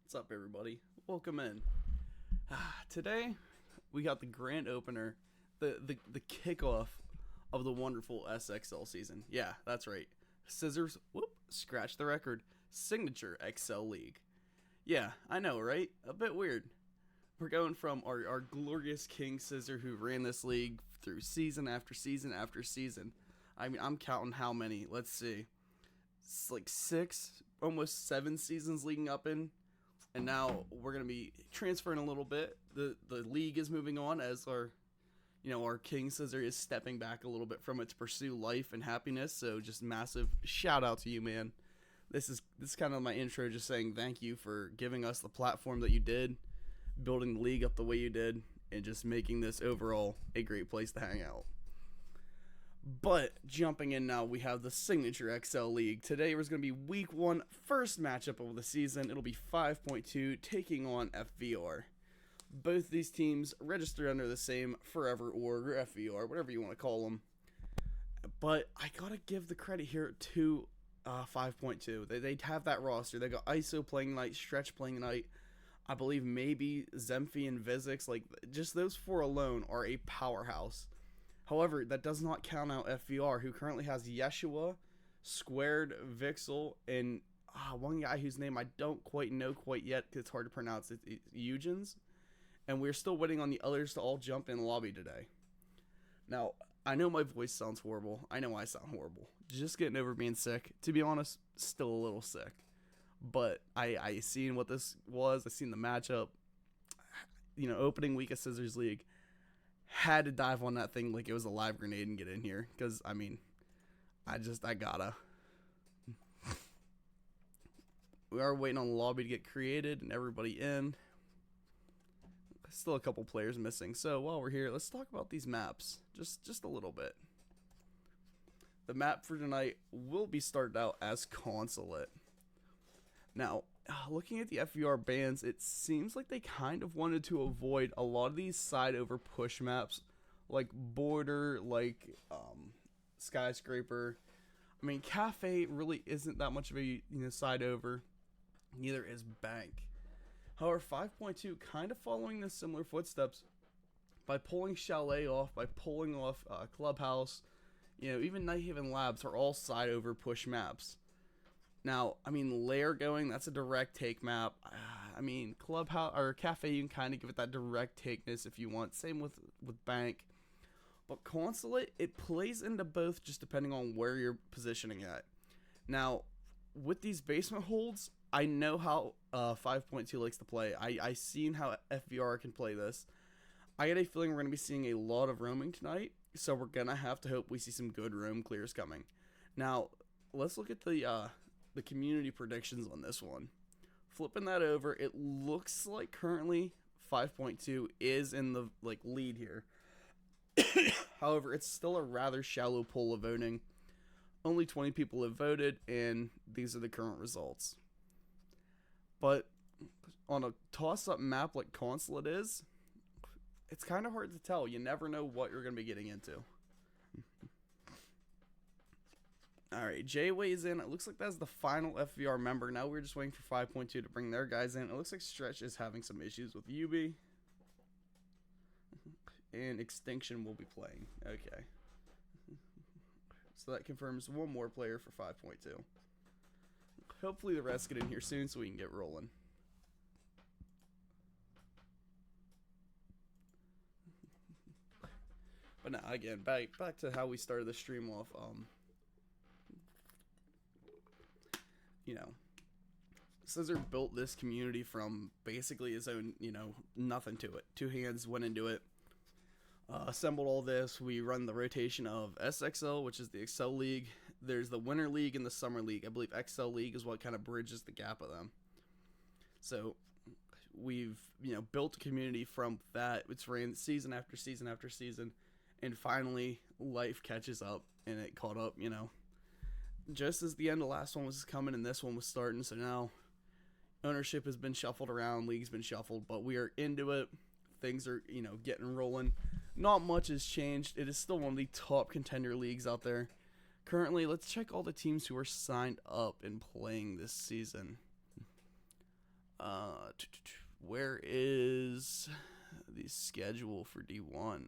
What's up, everybody? Welcome in. Today, we got the grand opener, the kickoff of the wonderful SXL season. Yeah, that's right. Scissors, whoop, scratch the record. Signature XL League. Yeah, I know, right? A bit weird. We're going from our glorious King Scissor who ran this league through season after season after season. I mean, I'm counting how many. Let's see. It's like six, almost 7 seasons leading up in, and now we're gonna be transferring a little bit. The league is moving on as our King Scissor is stepping back a little bit from it to pursue life and happiness. So just massive shout out to you, man. This is kind of my intro, just saying thank you for giving us the platform that you did, building the league up the way you did, and just making this overall a great place to hang out. But jumping in now, we have the Signature XL League. Today was going to be week 1, first matchup of the season. It'll be 5.2 taking on FVR. Both these teams registered under the same Forever Org or FVR, whatever you want to call them. But I gotta give the credit here to 5.2. They have that roster. They got ISO playing tonight, Stretch playing tonight. I believe maybe Zemphy and Vizix. Like, just those four alone are a powerhouse. However, that does not count out FVR, who currently has Yeshua, Squared, Vixel, and one guy whose name I don't quite know quite yet because it's hard to pronounce. It's Eugens. And we're still waiting on the others to all jump in the lobby today. Now, I know my voice sounds horrible. I know I sound horrible. Just getting over being sick. To be honest, still a little sick. But I seen what this was. I seen the matchup. Opening week of Scissors League. Had to dive on that thing like it was a live grenade and get in here. Because, I mean, I gotta. We are waiting on the lobby to get created and everybody in. Still a couple players missing. So while we're here, let's talk about these maps. Just a little bit. The map for tonight will be started out as Consulate. Now, looking at the FVR bans, it seems like they kind of wanted to avoid a lot of these side over push maps, like Border, like Skyscraper. I mean, Cafe really isn't that much of a side over. Neither is Bank. However, 5.2 kind of following the similar footsteps by pulling Chalet off, by pulling off Clubhouse. Even Nighthaven Labs are all side over push maps. Now, I mean, Lair going, that's a direct take map. I mean, Clubhouse or Cafe, you can kind of give it that direct takeness if you want. Same with Bank. But Consulate, it plays into both just depending on where you're positioning at. Now, with these basement holds, I know how 5.2 likes to play. I seen how FVR can play this. I get a feeling we're going to be seeing a lot of roaming tonight, so we're going to have to hope we see some good roam clears coming. Now, let's look at the community predictions on this one. Flipping that over, it looks like currently 5.2 is in the lead here. However, it's still a rather shallow pool of voting. Only 20 people have voted, and these are the current results. But on a toss-up map like Consulate is, it's kind of hard to tell. You never know what you're going to be getting into. Alright, Jay weighs in. It looks like that's the final FVR member. Now we're just waiting for 5.2 to bring their guys in. It looks like Stretch is having some issues with UB. And Extinction will be playing. Okay. So that confirms one more player for 5.2. Hopefully the rest get in here soon so we can get rolling. But now, again, back to how we started the stream off. Scissor built this community from basically his own, nothing to it. 2 hands went into it. Assembled all this. We run the rotation of SXL, which is the Excel League. There's the Winter League and the Summer League. I believe XL League is what kind of bridges the gap of them. So we've, built a community from that. It's ran season after season after season. And finally, life catches up. And it caught up, just as the end of the last one was coming and this one was starting. So now ownership has been shuffled around. League's been shuffled. But we are into it. Things are, getting rolling. Not much has changed. It is still one of the top contender leagues out there. Currently, let's check all the teams who are signed up and playing this season. Where is the schedule for D1?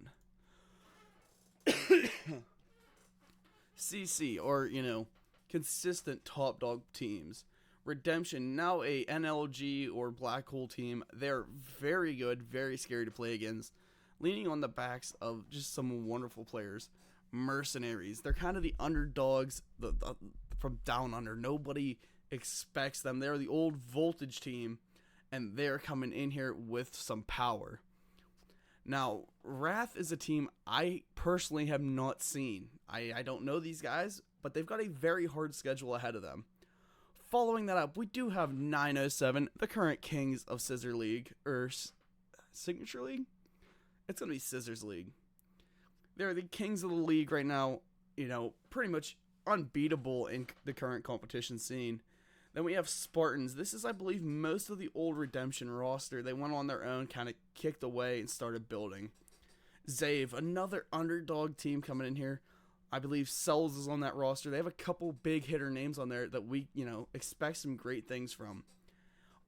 CC, or, consistent top dog teams. Redemption, now a NLG or Black Hole team. They're very good, very scary to play against, leaning on the backs of just some wonderful players. Mercenaries, they're kind of the underdogs from down under. Nobody expects them. They're the old voltage team, and they're coming in here with some power. Now, Wrath is a team I personally have not seen. I don't know these guys, but they've got a very hard schedule ahead of them. Following that up, we do have 907, the current kings of Scissor League, or Signature League? It's going to be Scissors League. They're the kings of the league right now, pretty much unbeatable in the current competition scene. Then we have Spartans. This is, I believe, most of the old Redemption roster. They went on their own, kind of kicked away, and started building. Zave, another underdog team coming in here. I believe Cells is on that roster. They have a couple big hitter names on there that we, expect some great things from.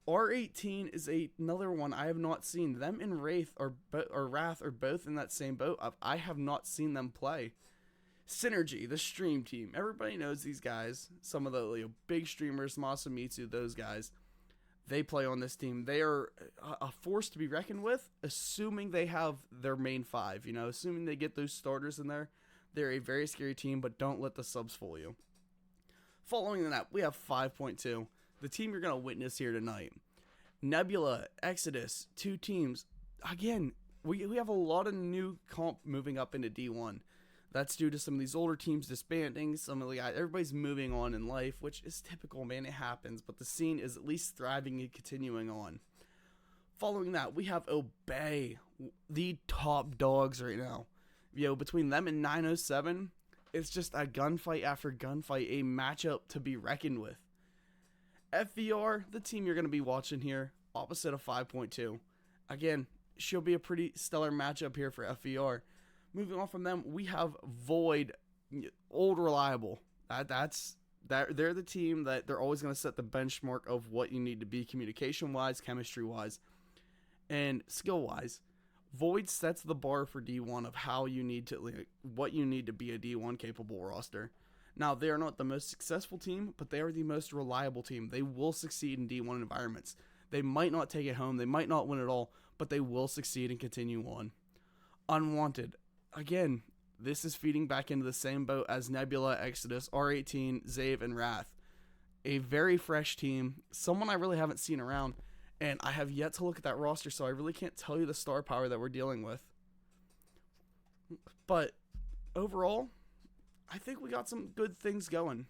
R18 is another one I have not seen. Them and Wrath or Wrath are both in that same boat. I have not seen them play. Synergy, the stream team. Everybody knows these guys. Some of the big streamers, Masamitsu, those guys. They play on this team. They are a force to be reckoned with, assuming they have their main five. Assuming they get those starters in there. They're a very scary team, but don't let the subs fool you. Following that, we have 5.2. The team you're going to witness here tonight. Nebula, Exodus, two teams. Again, we have a lot of new comp moving up into D1. That's due to some of these older teams disbanding. Some of the guys, everybody's moving on in life, which is typical, man. It happens, but the scene is at least thriving and continuing on. Following that, we have Obey, the top dogs right now. Between them and 907, it's just a gunfight after gunfight, a matchup to be reckoned with. FVR, the team you're going to be watching here, opposite of 5.2. Again, she'll be a pretty stellar matchup here for FVR. Moving on from them, we have Void, old reliable. They're the team that they're always going to set the benchmark of what you need to be communication-wise, chemistry-wise, and skill-wise. Void sets the bar for D1 of how you need to, what you need to be a D1 capable roster. Now, they are not the most successful team, but they are the most reliable team. They will succeed in D1 environments. They might not take it home. They might not win it all, but they will succeed and continue on. Unwanted. Again, this is feeding back into the same boat as Nebula, Exodus, R18, Zave, and Wrath. A very fresh team. Someone I really haven't seen around. And I have yet to look at that roster, so I really can't tell you the star power that we're dealing with. But overall, I think we got some good things going.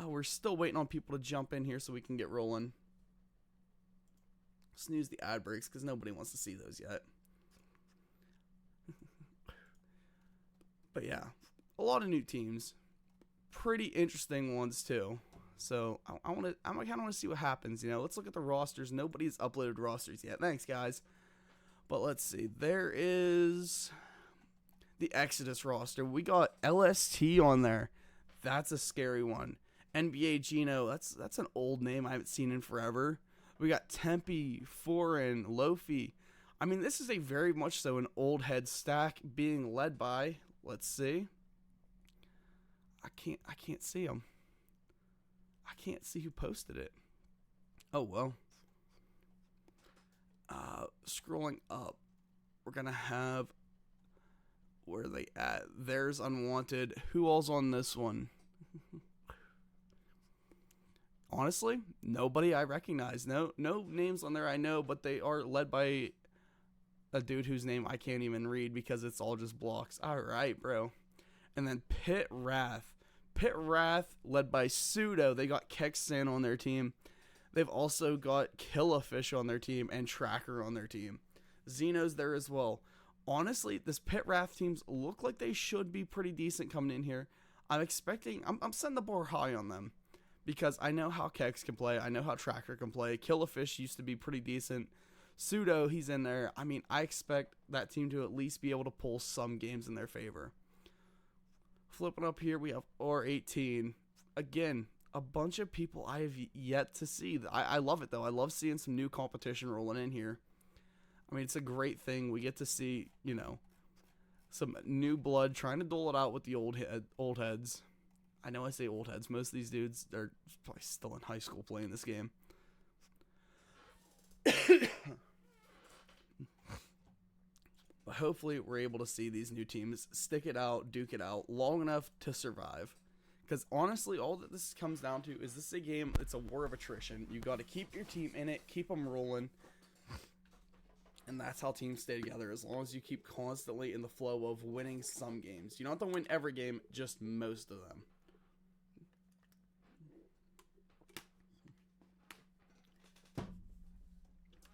We're still waiting on people to jump in here so we can get rolling. Snooze the ad breaks because nobody wants to see those yet. But yeah, a lot of new teams, pretty interesting ones too. So I kind of want to see what happens. Let's look at the rosters. Nobody's uploaded rosters yet. Thanks, guys. But let's see. There is the Exodus roster. We got LST on there. That's a scary one. NBA Gino. That's an old name I haven't seen in forever. We got Tempe, Foreign, Lofi. I mean, this is a very much so an old head stack being led by. Let's see. I can't see them. I can't see who posted it. Oh, well. Scrolling up. We're going to have... Where are they at? There's Unwanted. Who all's on this one? Honestly, nobody I recognize. No names on there I know, but they are led by a dude whose name I can't even read because it's all just blocks. All right, bro. And then Pit Wrath. Pit Wrath led by Pseudo. They got Kexan on their team. They've also got Killafish on their team and Tracker on their team. Xeno's there as well. Honestly, this Pit Wrath teams look like they should be pretty decent coming in here. I'm setting the bar high on them because I know how Kex can play. I know how Tracker can play. Killafish used to be pretty decent. Pseudo, he's in there. I mean, I expect that team to at least be able to pull some games in their favor. Flipping up here, we have R18. Again, a bunch of people I have yet to see. I love it, though. I love seeing some new competition rolling in here. I mean, it's a great thing. We get to see, some new blood trying to dole it out with the old heads. I know I say old heads. Most of these dudes are probably still in high school playing this game. But hopefully we're able to see these new teams stick it out, duke it out long enough to survive. Because honestly, all that this comes down to is this is a game, it's a war of attrition. You got to keep your team in it, keep them rolling. And that's how teams stay together, as long as you keep constantly in the flow of winning some games. You don't have to win every game, just most of them.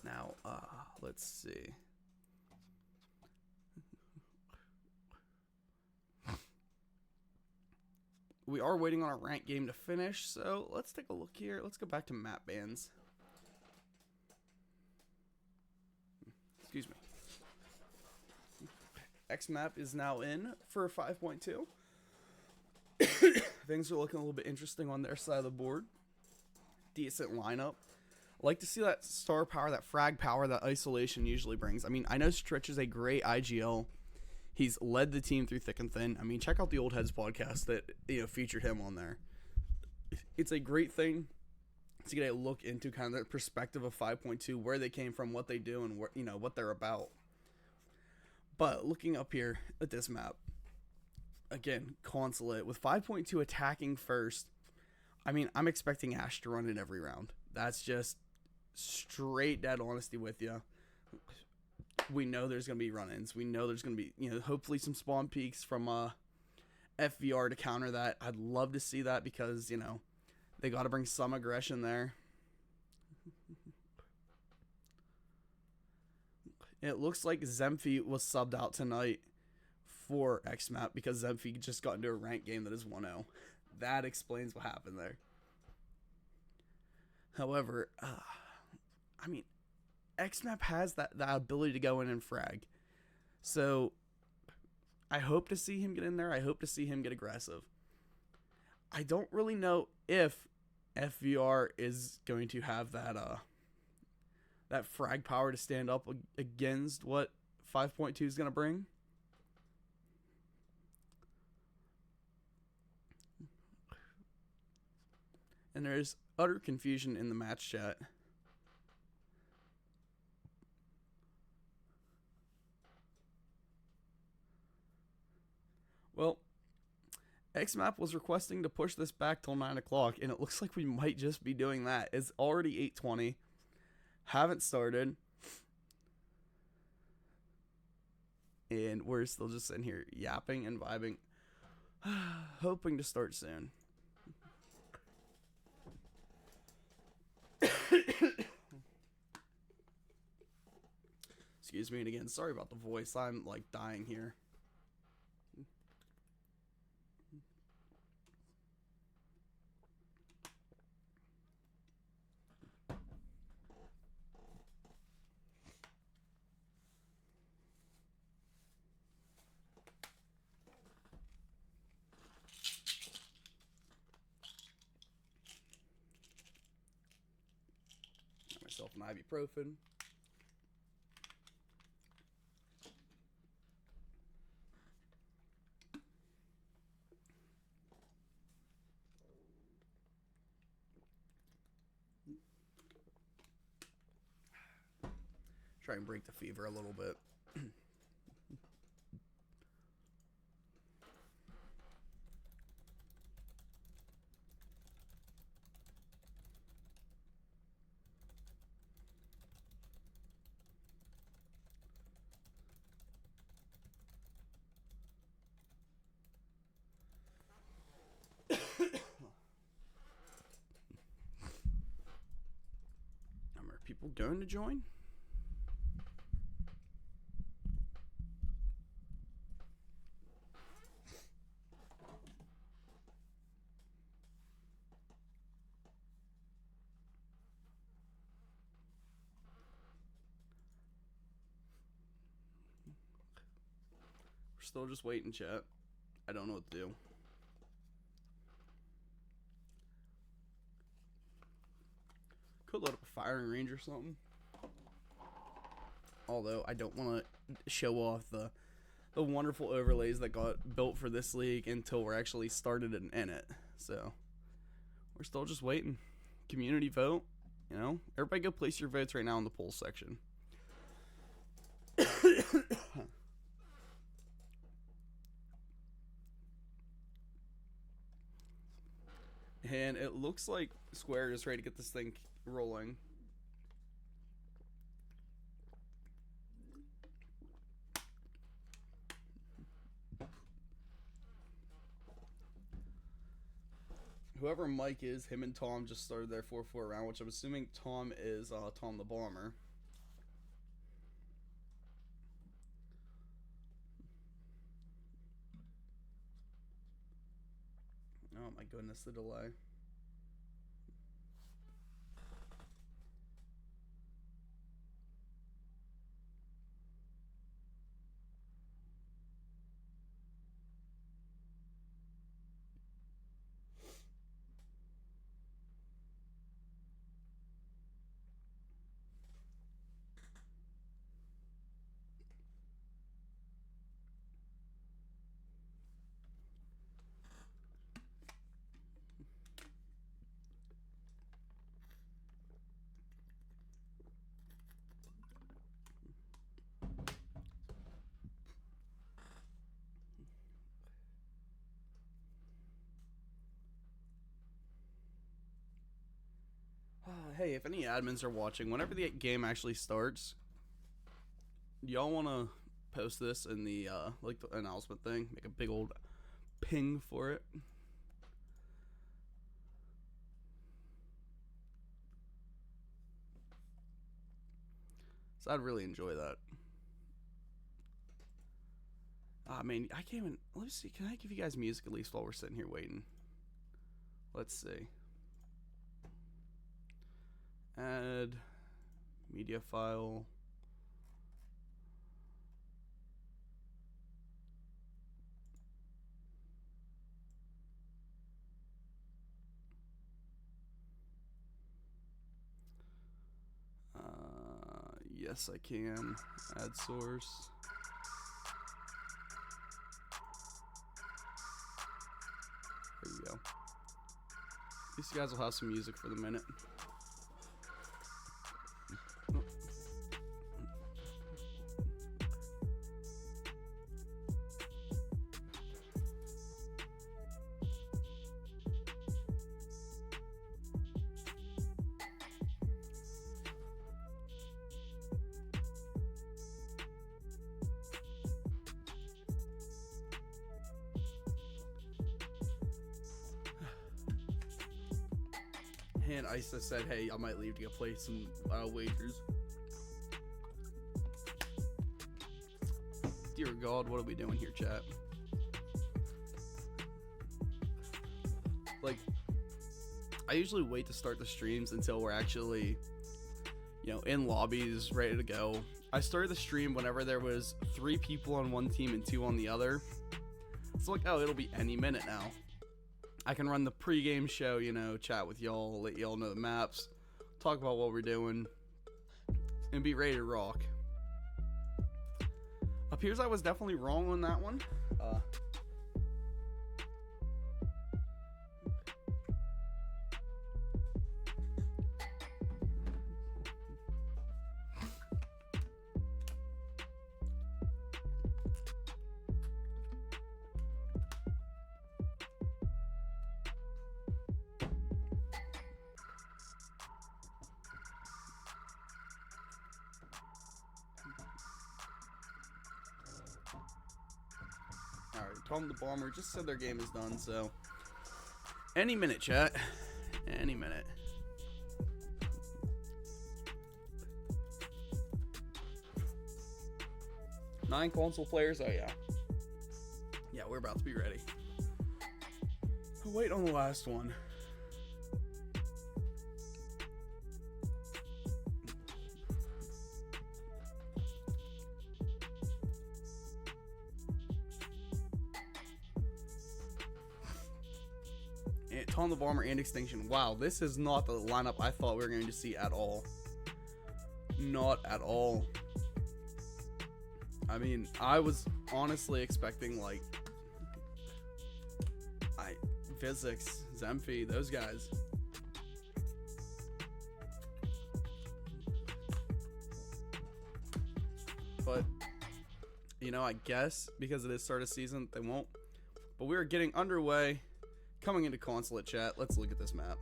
Now, let's see. We are waiting on a ranked game to finish, so let's take a look here. Let's go back to map bans. Excuse me. X map is now in for 5.2. Things are looking a little bit interesting on their side of the board. Decent lineup. Like to see that star power, that frag power, that isolation usually brings. I mean, I know Stritch is a great IGL. He's led the team through thick and thin. I mean, check out the Old Heads podcast that featured him on there. It's a great thing to get a look into kind of the perspective of 5.2, where they came from, what they do, and what they're about. But looking up here at this map, again, Consulate with 5.2 attacking first. I mean, I'm expecting Ash to run it every round. That's just straight dead honesty with you. We know there's going to be run-ins. We know there's going to be, hopefully some spawn peaks from FVR to counter that. I'd love to see that because, they got to bring some aggression there. It looks like Zemphi was subbed out tonight for XMAP because Zemphi just got into a ranked game that is 1-0. That explains what happened there. However, I mean, XMAP has that ability to go in and frag. So I hope to see him get in there. I hope to see him get aggressive. I don't really know if FVR is going to have that frag power to stand up against what 5.2 is going to bring. And there's utter confusion in the match chat. Well, XMAP was requesting to push this back till 9 o'clock, and it looks like we might just be doing that. It's already 8:20. Haven't started. And we're still just sitting here yapping and vibing. Hoping to start soon. Excuse me, and again, sorry about the voice. I'm like dying here. Got myself an ibuprofen. Try and break the fever a little bit. Are people going to join? We're still just waiting, chat. I don't know what to do. Could load up a firing range or something. Although I don't want to show off the wonderful overlays that got built for this league until we're actually started in it. So we're still just waiting. Community vote, you know. Everybody go place your votes right now in the polls section. And it looks like Square is ready to get this thing rolling. Whoever Mike is, him and Tom just started their 4-4 round, which I'm assuming Tom is Tom the Bomber. Oh my goodness, the delay. Hey, if any admins are watching, whenever the game actually starts, y'all want to post this in the like the announcement thing, make a big old ping for it. So I'd really enjoy that. I mean, I can't even. Let me see. Can I give you guys music at least while we're sitting here waiting? Let's see. Add media file. Yes, I can. Add source. There you go. These guys will have some music for the minute. And Isa said, hey, I might leave to go play some wagers. Dear God, what are we doing here, chat? Like, I usually wait to start the streams until we're actually, you know, in lobbies, ready to go. I started the stream whenever there was 3 people on one team and 2 on the other. It's like, oh, it'll be any minute now. I can run the pregame show, you know, chat with y'all, let y'all know the maps, talk about what we're doing, and be ready to rock. Appears I was definitely wrong on that one. Alright, Tom the Bomber just said their game is done, so any minute, chat. Any minute. Nine console players? Oh, yeah. Yeah, we're about to be ready. I'll wait on the last one. Calm the Bomber and Extinction. Wow, this is not the lineup I thought we were going to see at all. Not at all. I mean, I was honestly expecting, like, Physics, Zemphy, those guys. But, you know, I guess because it is start of season, they won't. But we are getting underway. Coming into Consulate chat, let's look at this map.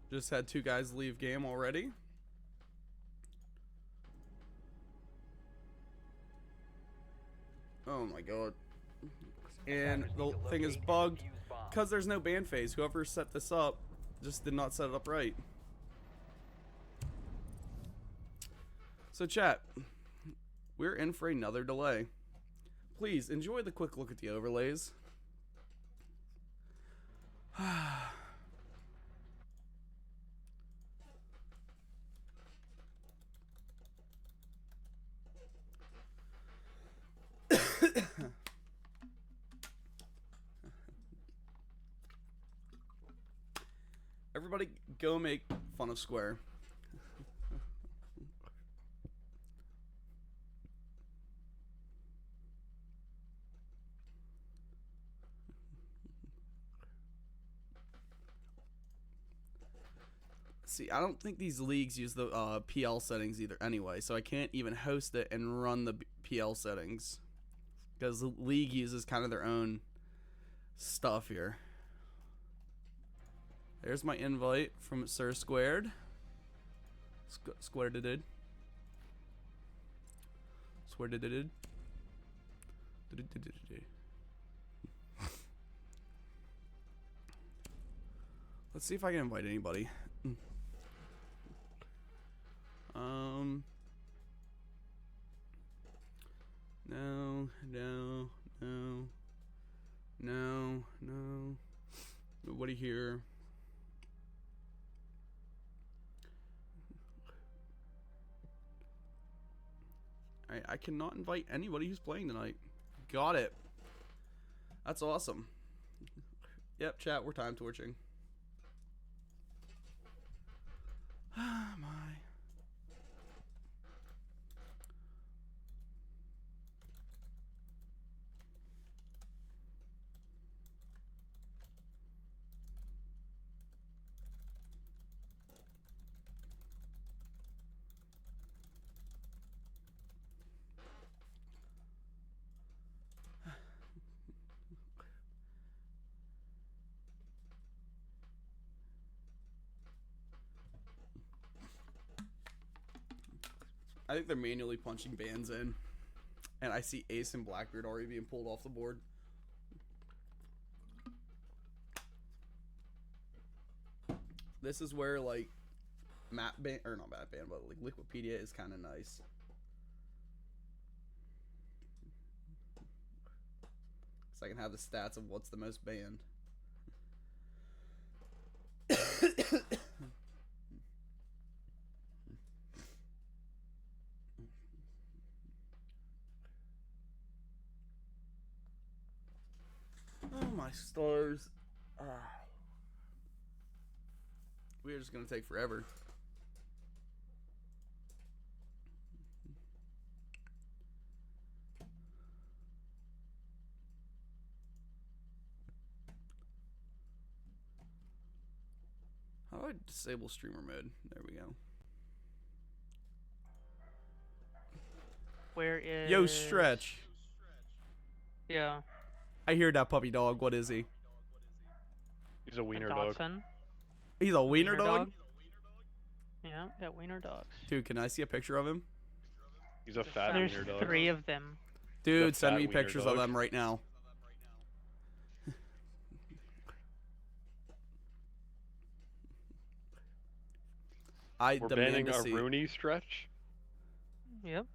Just had 2 guys leave game already. Oh my god. And the thing is bugged because there's no ban phase. Whoever set this up just did not set it up right. So chat, we're in for another delay. Please enjoy the quick look at the overlays. Everybody go make fun of Square. See, I don't think these leagues use the PL settings either anyway, so I can't even host it and run the PL settings. Because the league uses kind of their own stuff here. There's my invite from Sir Squared. Squared it. Squared it. Let's see if I can invite anybody. No. Nobody here. I cannot invite anybody who's playing tonight. Got it. That's awesome. Yep, chat, we're time torching. Ah, my. I think they're manually punching bans in. And I see Ace and Blackbeard already being pulled off the board. This is where, like, map ban, or not map ban, but like Liquipedia is kind of nice. So I can have the stats of what's the most banned. Oh my stars. We're just gonna take forever. How do I disable streamer mode? There we go. Where is... Yo, Stretch. Yeah. I hear that puppy dog. What is he? He's a wiener dog. He's a wiener dog? Yeah, got wiener dogs. Dude, can I see a picture of him? He's a fat There's wiener dog. 3 of them. Dude, He's a send fat me wiener pictures dog. of them right now. I We're demand banning to a see. Rooney stretch. Yep.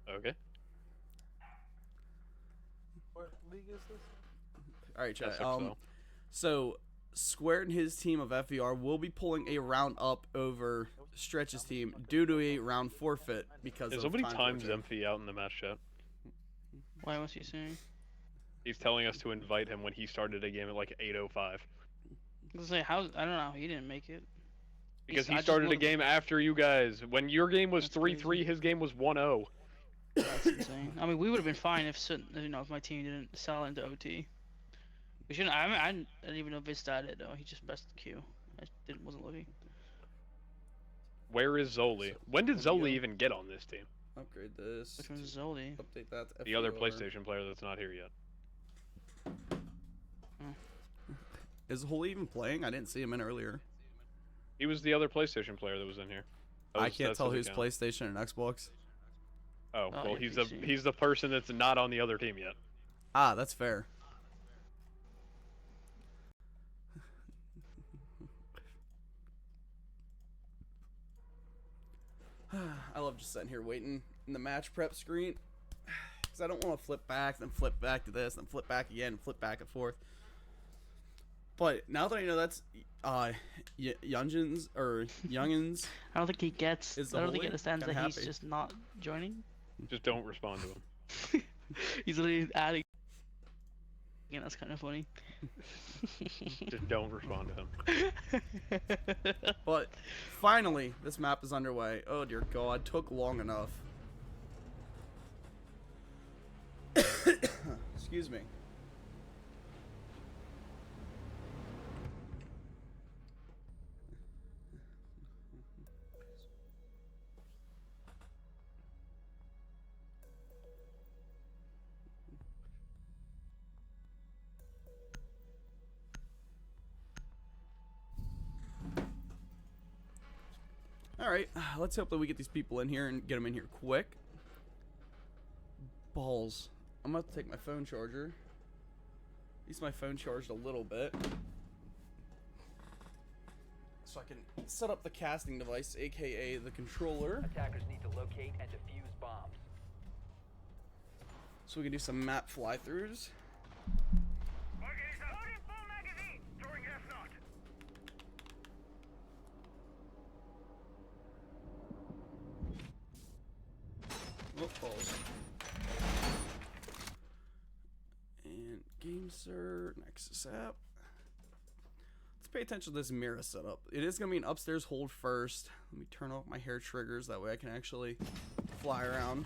Okay. What league is this? All right, chat. SXL. So Square and his team of FVR will be pulling a round up over Stretch's team due to a round forfeit because Is of somebody time times torture. Emphy out in the match chat? Why was he saying? He's telling us to invite him when he started a game at like 8:05. I was say how I don't know. He didn't make it. Because I he just started a would've- game after you guys. When your game was That's 3-3, crazy. his game was 1-0. That's insane. I mean, we would have been fine if if my team didn't sell into OT. We shouldn't. I didn't even know if it started though. He just pressed the Q. Wasn't looking. Where is Zoli? When did There we Zoli go. even get on this team? Upgrade this. Which one's Zoli? Update that. To The other FVR. PlayStation player that's not here yet. Is Holy even playing? I didn't see him in earlier. He was the other PlayStation player that was in here. I can't tell who's his account. PlayStation and Xbox. Oh, well, your he's PC. the person that's not on the other team yet. Ah, that's fair. I love just sitting here waiting in the match prep screen because I don't want to flip back, then flip back to this, then flip back again, and flip back and forth. But now that I know that's Youngins or Youngins, I don't think he gets. Is I the don't think he Holy? understands I'm that he's happy. just not joining. Just don't respond to him. He's literally adding. Yeah, that's kind of funny. Just don't respond to him. but finally this map is underway. Oh dear God, took long enough. Excuse me. Alright, let's hope that we get these people in here and get them in here quick. Balls. I'm about to take my phone charger. At least my phone charged a little bit. So I can set up the casting device, aka the controller. Attackers need to locate and defuse bombs. So we can do some map fly-throughs. Oh, balls. And GameSir, Nexus app. Let's pay attention to this mirror setup. It is going to be an upstairs hold first. Let me turn off my hair triggers. That way I can actually fly around.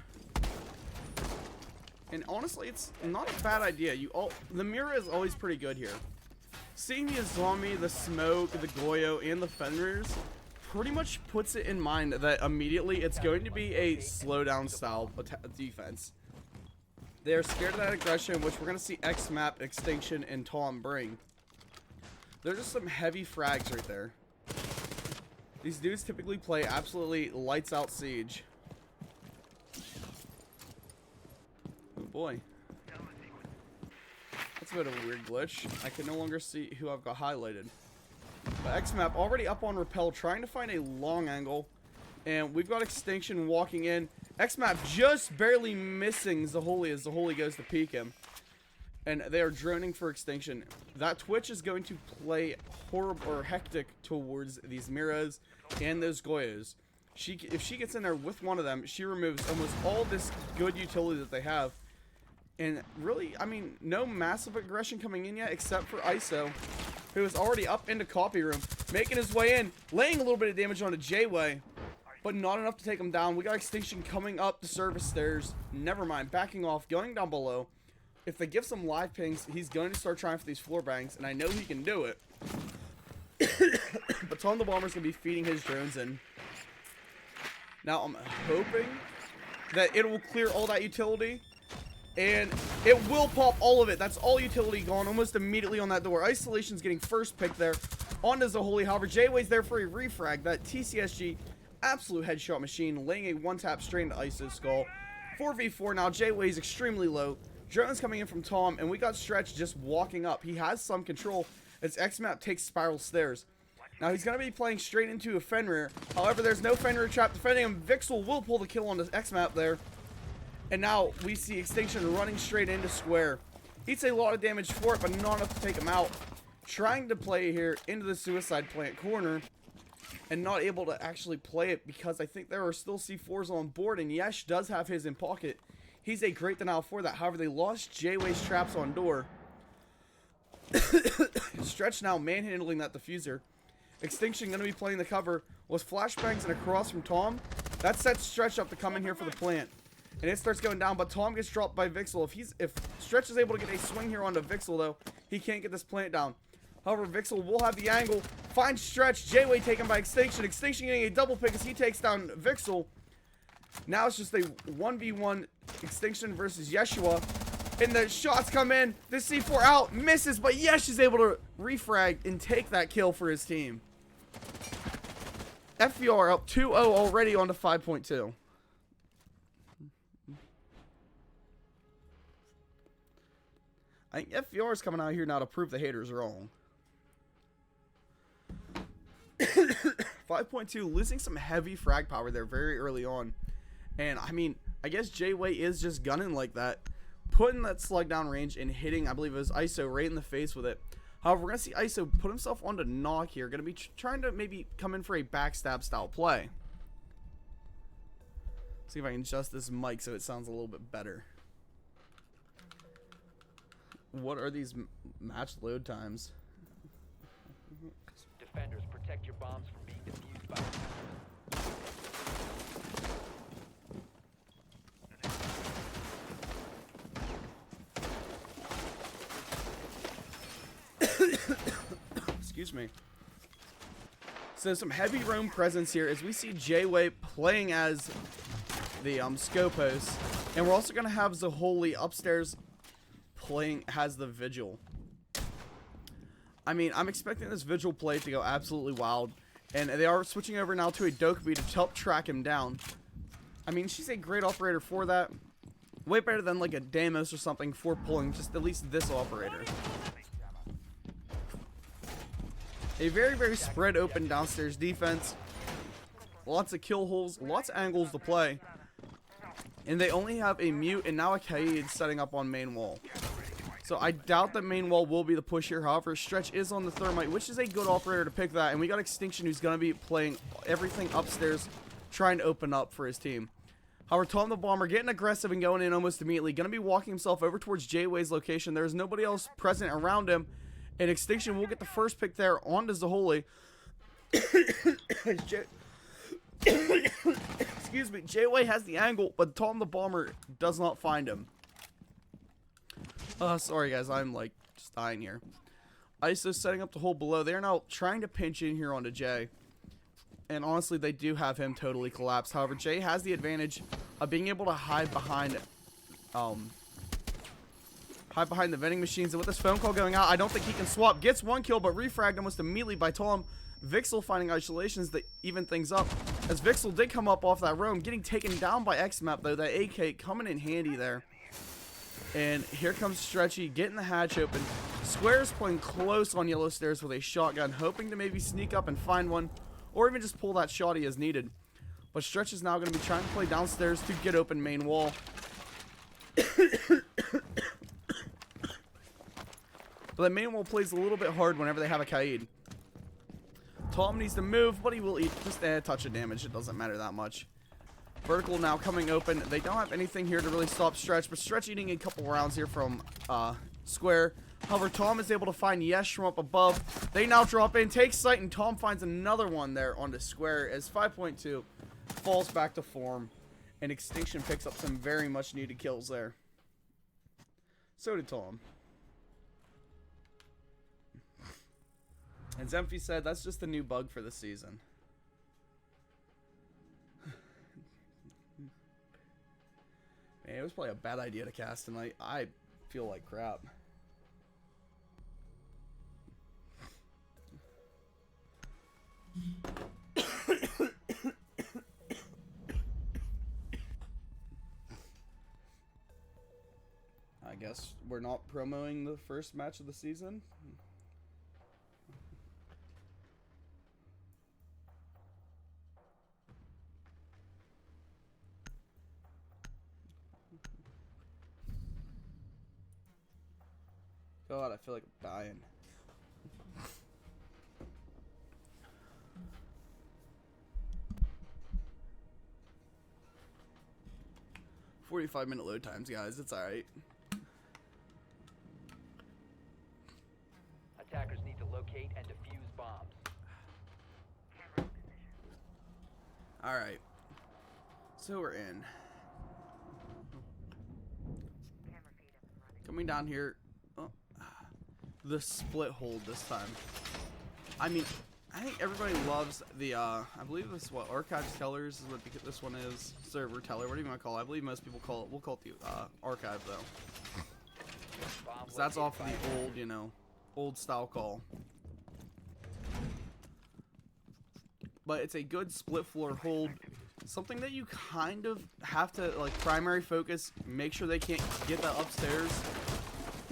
And honestly, it's not a bad idea. The mirror is always pretty good here. Seeing the Azami, the Smoke, the Goyo, and the Fenris pretty much puts it in mind that immediately it's going to be a slowdown style defense. They're scared of that aggression, which we're going to see X-Map, Extinction, and Tom bring. There's just some heavy frags right there. These dudes typically play absolutely lights out Siege. Oh boy. That's a bit of a weird glitch. I can no longer see who I've got highlighted. But X-Map already up on Rappel, trying to find a long angle. And we've got Extinction walking in. X-Map just barely missing Zaholi as Zaholi goes to peek him. And they are droning for Extinction. That Twitch is going to play horrible or hectic towards these Miras and those Goyos. If she gets in there with one of them, she removes almost all this good utility that they have. And really, I mean, no massive aggression coming in yet, except for ISO, who is already up into copy room, making his way in, laying a little bit of damage onto J-Way, but not enough to take him down. We got Extinction coming up the service stairs. Never mind, backing off, going down below. If they give some live pings, he's going to start trying for these floor bangs, and I know he can do it. But Tom the Bomber's going to be feeding his drones in. Now, I'm hoping that it will clear all that utility. And it will pop all of it. That's all utility gone almost immediately on that door. Isolation's getting first pick there. Onto Zaholi. However, J-Way's there for a refrag. That TCSG, absolute headshot machine, laying a one-tap straight into ISO's skull. 4v4 now. J-Way's extremely low. Drone's coming in from Tom, and we got Stretch just walking up. He has some control as X-Map takes spiral stairs. Now he's going to be playing straight into a Fenrir. However, there's no Fenrir trap defending him. Vixel will pull the kill on the X-Map there. And now we see Extinction running straight into Square. Eats a lot of damage for it, but not enough to take him out. Trying to play here into the Suicide Plant corner. And not able to actually play it because I think there are still C4s on board. And Yesh does have his in pocket. He's a great denial for that. However, they lost J-Way's traps on door. Stretch now manhandling that diffuser. Extinction going to be playing the cover. Was flashbangs and across from Tom. That sets Stretch up to come in here for the plant. And it starts going down, but Tom gets dropped by Vixel. If Stretch is able to get a swing here onto Vixel, though, he can't get this plant down. However, Vixel will have the angle. Finds Stretch. J-Way taken by Extinction. Extinction getting a double pick as he takes down Vixel. Now it's just a 1v1 Extinction versus Yeshua. And the shots come in. The C4 out. Misses, but Yesh is able to refrag and take that kill for his team. FVR up 2-0 already on to 5.2. I think FVR is coming out here now to prove the haters wrong. 5.2 losing some heavy frag power there very early on. And I mean, I guess J-Way is just gunning like that. Putting that slug down range and hitting, I believe it was ISO right in the face with it. However, we're going to see ISO put himself onto knock here. Going to be trying to maybe come in for a backstab style play. See if I can adjust this mic so it sounds a little bit better. What are these match load times? Defenders, protect your bombs from being defused by Excuse me. So some heavy roam presence here as we see J-Way playing as the Scopos. And we're also going to have Zaholi upstairs playing as the Vigil. I mean, I'm expecting this Vigil play to go absolutely wild. And they are switching over now to a Dokkaebi to help track him down. I mean, she's a great operator for that. Way better than like a Damos or something for pulling just at least this operator. A very, very spread open downstairs defense. Lots of kill holes, lots of angles to play. And they only have a mute and now a Kaid setting up on main wall. So I doubt that main wall will be the push here. However, Stretch is on the thermite, which is a good operator to pick that. And we got Extinction, who's going to be playing everything upstairs, trying to open up for his team. However, Tom the Bomber getting aggressive and going in almost immediately. Going to be walking himself over towards J-Way's location. There's nobody else present around him. And Extinction will get the first pick there onto Zaholi. Excuse me. J-Way has the angle, but Tom the Bomber does not find him. Sorry guys, I'm like just dying here. ISO setting up the hole below. They're now trying to pinch in here onto Jay. And honestly, they do have him totally collapsed. However, Jay has the advantage of being able to hide behind the vending machines. And with this phone call going out, I don't think he can swap. Gets one kill, but refragged almost immediately by Tom. Vixel finding isolations that even things up. As Vixel did come up off that roam, getting taken down by X-Map though. That AK coming in handy there. And here comes Stretchy getting the hatch open. Square's playing close on yellow stairs with a shotgun, hoping to maybe sneak up and find one, or even just pull that shotty as needed. But Stretch is now going to be trying to play downstairs to get open main wall. But the main wall plays a little bit hard whenever they have a Kaid. Tom needs to move, but he will eat just a touch of damage. It doesn't matter that much. Vertical now coming open. They don't have anything here to really stop Stretch, but Stretch eating a couple rounds here from Square. However, Tom is able to find Yesh from up above. They now drop in, take sight, and Tom finds another one there onto Square as 5.2 falls back to form, and Extinction picks up some very much needed kills there. So did Tom. And Zemphy said that's just a new bug for this season. Man, it was probably a bad idea to cast tonight. I feel like crap. I guess we're not promoting the first match of the season. God, I feel like I'm dying. "45-minute load times, guys. It's alright." Attackers need to locate and defuse bombs. Alright. So we're in. Coming down here. Oh, the split hold this time. I mean, I think everybody loves the, I believe this is what, Archives Tellers is what this one is. Server Teller, what do you want to call it? I believe most people call it, we'll call it the, Archive, though. Bomb So that's off located the by old, you know, old style call. But it's a good split floor hold. Something that you kind of have to, like, primary focus, make sure they can't get that upstairs.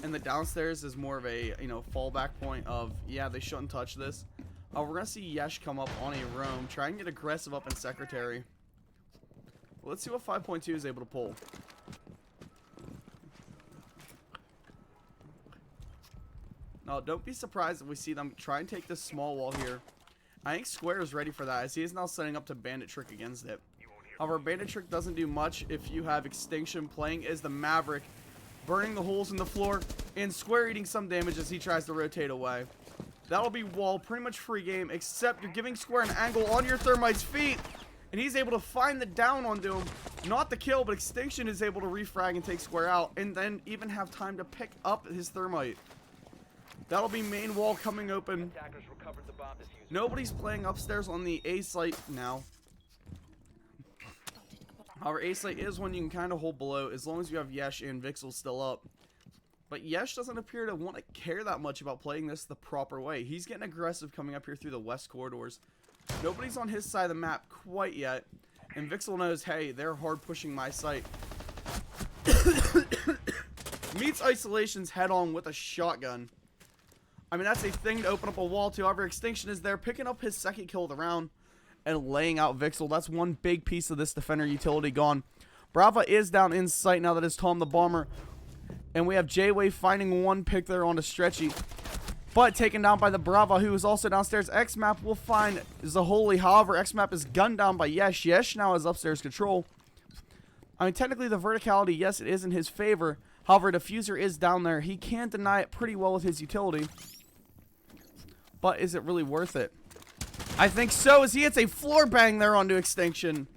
And the downstairs is more of a, you know, fallback point of, yeah, they shouldn't touch this. We're going to see Yesh come up on a roam, try and get aggressive up in Secretary. Let's see what 5.2 is able to pull. Now, don't be surprised if we see them try and take this small wall here. I think Square is ready for that, as he is now setting up to Bandit Trick against it. However, Bandit Trick doesn't do much if you have Extinction playing as the Maverick, burning the holes in the floor, and Square eating some damage as he tries to rotate away. That'll be wall, pretty much free game, except you're giving Square an angle on your Thermite's feet, and he's able to find the down onto him. Not the kill, but Extinction is able to refrag and take Square out, and then even have time to pick up his Thermite. That'll be main wall coming open. Attackers recovered the bomb diffuser. Nobody's playing upstairs on the A site now. However, A site is one you can kind of hold below as long as you have Yesh and Vixel still up. But Yesh doesn't appear to want to care that much about playing this the proper way. He's getting aggressive coming up here through the west corridors. Nobody's on his side of the map quite yet. And Vixel knows, hey, they're hard pushing my site. Meets Isolations head on with a shotgun. I mean, that's a thing to open up a wall to. However, Extinction is there, picking up his second kill of the round and laying out Vixel. That's one big piece of this defender utility gone. Brava is down in sight now that it's Tom the Bomber. And we have J-Wave finding one pick there on a stretchy. But taken down by the Brava, who is also downstairs. X-Map will find Zaholi. However, X-Map is gunned down by Yesh. Yesh now has upstairs control. I mean, technically the verticality, yes, it is in his favor. However, Diffuser is down there. He can deny it pretty well with his utility. But is it really worth it? I think so, as he hits a floor bang there onto Extinction.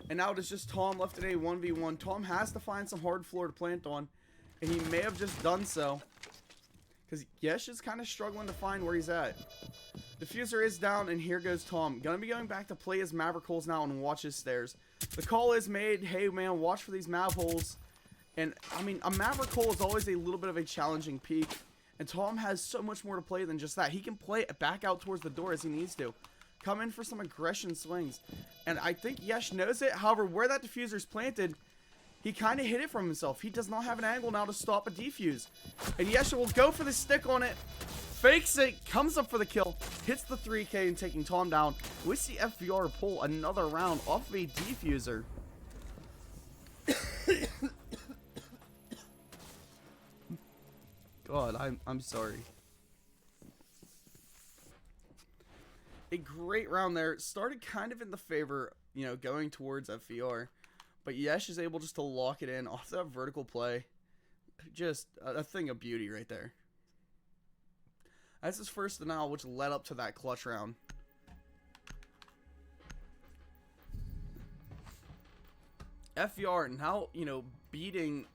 And now it is just Tom left in a 1v1. Tom has to find some hard floor to plant on. And he may have just done so. Because Yesh is kind of struggling to find where he's at. Diffuser is down, and here goes Tom. Gonna be going back to play his Maverick holes now and watch his stairs. The call is made, hey man, watch for these Mav holes. And, I mean, a Maverick hole is always a little bit of a challenging peak. And Tom has so much more to play than just that. He can play it back out towards the door as he needs to. Come in for some aggression swings. And I think Yesh knows it. However, where that diffuser is planted, he kind of hit it from himself. He does not have an angle now to stop a defuse. And Yesh will go for the stick on it. Fakes it. Comes up for the kill. Hits the 3K and taking Tom down. We see FVR pull another round off of a defuser. God, I'm sorry. A great round there. Started kind of in the favor, you know, going towards FVR. But Yesh is able just to lock it in off that vertical play. Just a thing of beauty right there. That's his first denial, which led up to that clutch round. FVR now, you know, beating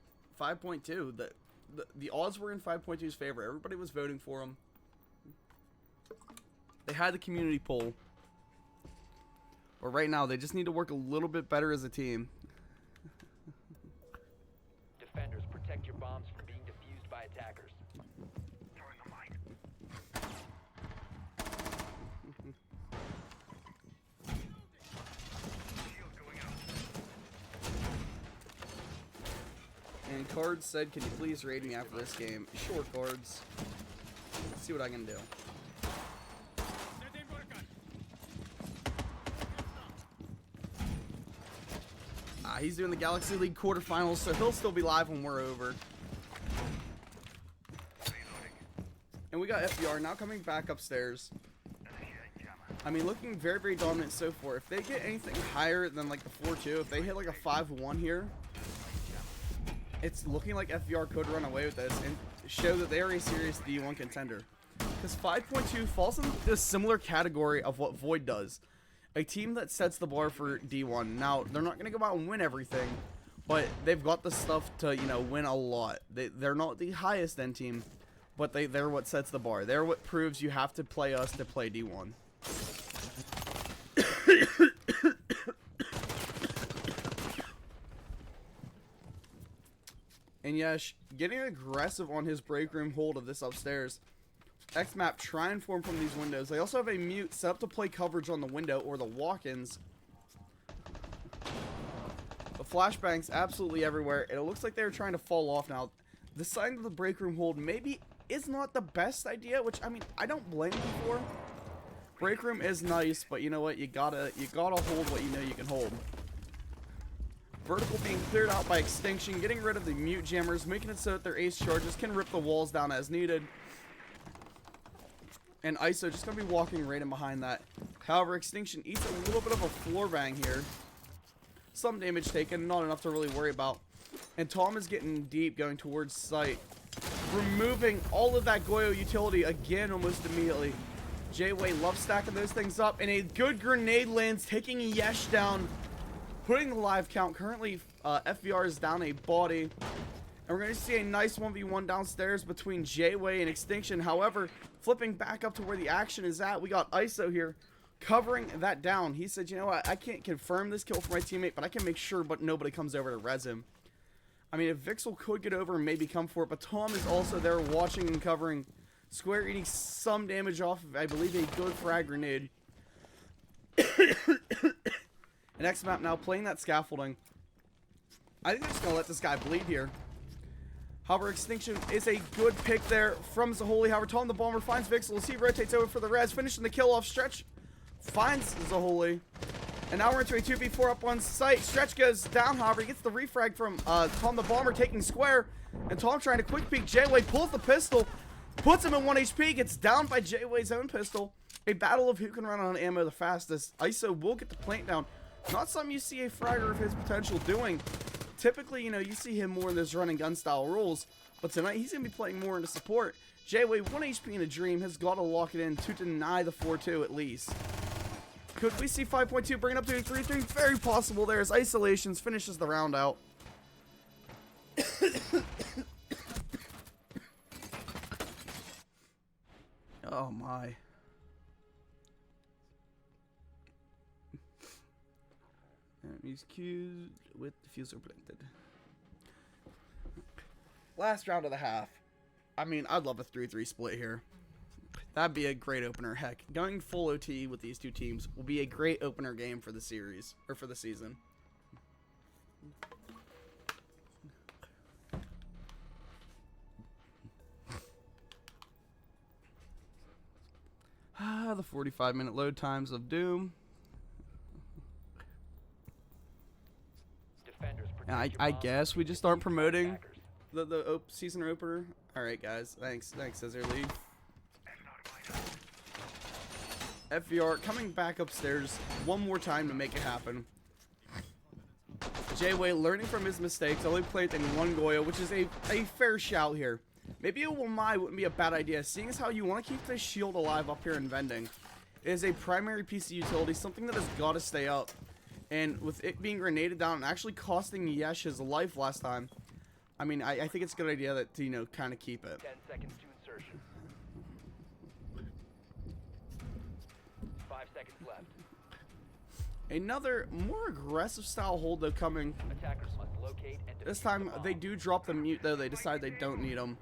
5.2. The odds were in 5.2's favor. Everybody was voting for him. They had the community poll. But right now, they just need to work a little bit better as a team. Defenders, protect your bombs from being defused by attackers. And Cards said, can you please raid me after this game? Sure, Cards. Let's see what I can do. He's doing the Galaxy League quarterfinals, so he'll still be live when we're over. And we got FBR now coming back upstairs. I mean, looking very, very dominant so far. If they get anything higher than like the 4-2, if they hit like a 5-1 here, it's looking like FBR could run away with this and show that they are a serious D1 contender. Because 5.2 falls in the similar category of what Void does. A team that sets the bar for D1. Now, they're not going to go out and win everything, but they've got the stuff to, you know, win a lot. They're not the highest end team, but they're what sets the bar. They're what proves you have to play us to play D1. And Yesh getting aggressive on his break room hold of this upstairs. X-Map try and form from these windows. They also have a mute set up to play coverage on the window or the walk-ins. The flashbangs absolutely everywhere. And it looks like they're trying to fall off now. The sign of the break room hold maybe is not the best idea, which I mean I don't blame them for. Break room is nice, but you know what? You gotta hold what you know you can hold. Vertical being cleared out by Extinction, getting rid of the mute jammers, making it so that their ace charges can rip the walls down as needed. And ISO just gonna be walking right in behind that. However, Extinction eats a little bit of a floor bang here. Some damage taken, not enough to really worry about. And Tom is getting deep, going towards site. Removing all of that Goyo utility again almost immediately. J-Way loves stacking those things up. And a good grenade lands, taking Yesh down. Putting the live count. Currently, FVR is down a body. And we're going to see a nice 1v1 downstairs between J-Way and Extinction. However, flipping back up to where the action is at, we got ISO here covering that down. He said, you know what, I can't confirm this kill for my teammate, but I can make sure but nobody comes over to res him. I mean, if Vixel could get over and maybe come for it, but Tom is also there watching and covering. Square eating some damage off of, I believe, a good frag grenade. And X-Map now playing that scaffolding. I think they're just going to let this guy bleed here. However, Extinction is a good pick there from Zaholi. However, Tom the Bomber finds Vixel as he rotates over for the res, finishing the kill off. Stretch finds Zaholi. And now we're into a 2v4 up on site. Stretch goes down, however, he gets the refrag from Tom the Bomber taking square. And Tom trying to quick peek. J-Way pulls the pistol, puts him in 1 HP, gets down by J-Way's own pistol. A battle of who can run on ammo the fastest. ISO will get the plant down. Not something you see a fragger of his potential doing. Typically, you know, you see him more in those run and gun style rules, but tonight he's going to be playing more into support. J-Way, 1 HP in a dream, has got to lock it in to deny the 4-2 at least. Could we see 5.2 bring it up to a 3-3? Very possible there as Isolations finishes the round out. Oh my. Enemies queued with diffuser planted. Last round of the half. I mean, I'd love a 3-3 split here. That'd be a great opener. Heck, going full OT with these two teams will be a great opener game for the series, or for the season. The 45-minute load times of Doom. And I guess we just aren't promoting the season opener. Alright, guys. Thanks, Scissor League. FVR coming back upstairs one more time to make it happen. J-Way learning from his mistakes, only planting 1 Goyo, which is a fair shout here. Maybe a Wamai wouldn't be a bad idea, seeing as how you want to keep this shield alive up here in vending. It is a primary piece of utility, something that has got to stay up. And with it being grenaded down and actually costing Yesh his life last time, I mean, I think it's a good idea that to, you know, kind of keep it. 10 seconds to insertion. 5 seconds left. Another more aggressive style hold though coming. Attackers must locate and This defuse time the bomb. they do drop the mute though. They decide they don't need them.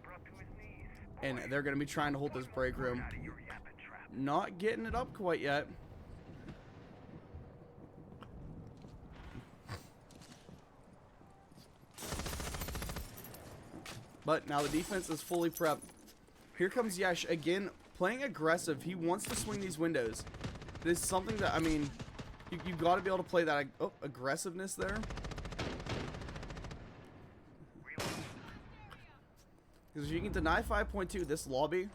And they're going to be trying to hold this break room. Not getting it up quite yet. But now the defense is fully prepped. Here comes Yesh again, playing aggressive. He wants to swing these windows. This is something that, I mean, you've got to be able to play that aggressiveness there. Because if you can deny 5.2 this lobby,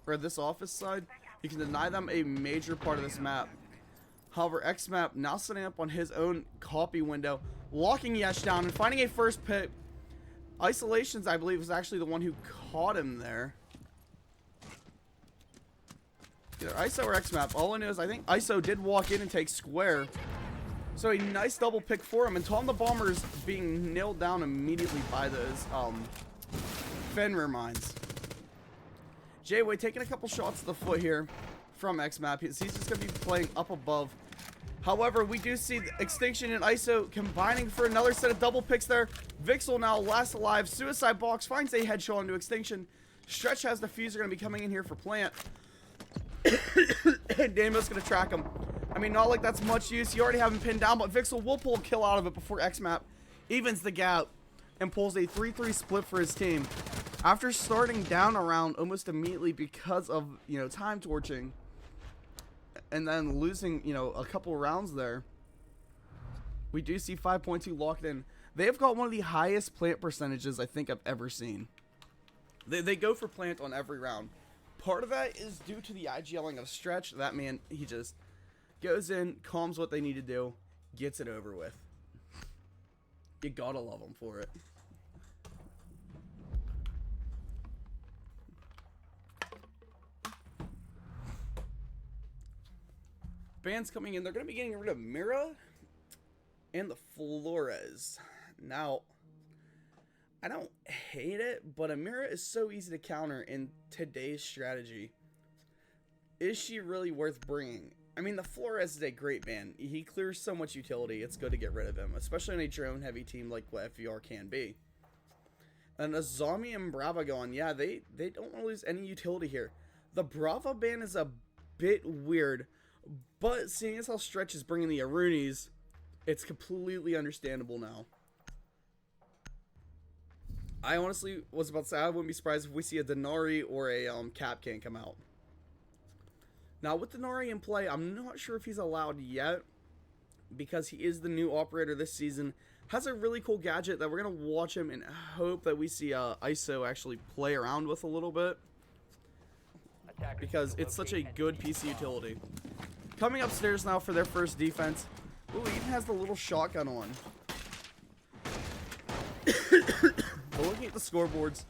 or this office side, you can deny them a major part of this map. However, XMAP now setting up on his own copy window, locking Yesh down and finding a first pick. Isolations, I believe, was actually the one who caught him there. Either ISO or XMAP. All I know is I think ISO did walk in and take square. So a nice double pick for him. And Tom the Bomber's being nailed down immediately by those Fenrir mines. J-Way taking a couple shots to the foot here from XMAP. He's just going to be playing up above. However, we do see Extinction and ISO combining for another set of double picks there. Vixel now last alive. Suicide Box finds a headshot into Extinction. Stretch has the Fuser going to be coming in here for plant. And Damo's going to track him. I mean, not like that's much use. You already have him pinned down, but Vixel will pull a kill out of it before XMAP evens the gap and pulls a 3-3 split for his team. After starting down around almost immediately because of, you know, time torching and then losing, you know, a couple rounds there, we do see 5.2 locked in. They have got one of the highest plant percentages I think I've ever seen. They go for plant on every round. Part of that is due to the IGLing of Stretch. That man, he just goes in, calms what they need to do, gets it over with. You gotta love him for it. Bands coming in. They're going to be getting rid of Mira and the Flores. Now, I don't hate it, but a Mira is so easy to counter in today's strategy. Is she really worth bringing? I mean, the Flores is a great ban. He clears so much utility. It's good to get rid of him, especially in a drone-heavy team like what FVR can be. And a Zombie and Brava going, yeah, they don't want to lose any utility here. The Brava ban is a bit weird, but seeing as how Stretch is bringing the Arunis, it's completely understandable now. I honestly was about to say I wouldn't be surprised if we see a Denari or a Capcan come out. Now with Denari in play, I'm not sure if he's allowed yet because he is the new operator this season. Has a really cool gadget that we're going to watch him and hope that we see ISO actually play around with a little bit, because it's such a good piece of utility. Coming upstairs now for their first defense. Ooh, he even has the little shotgun on. But looking at the scoreboards,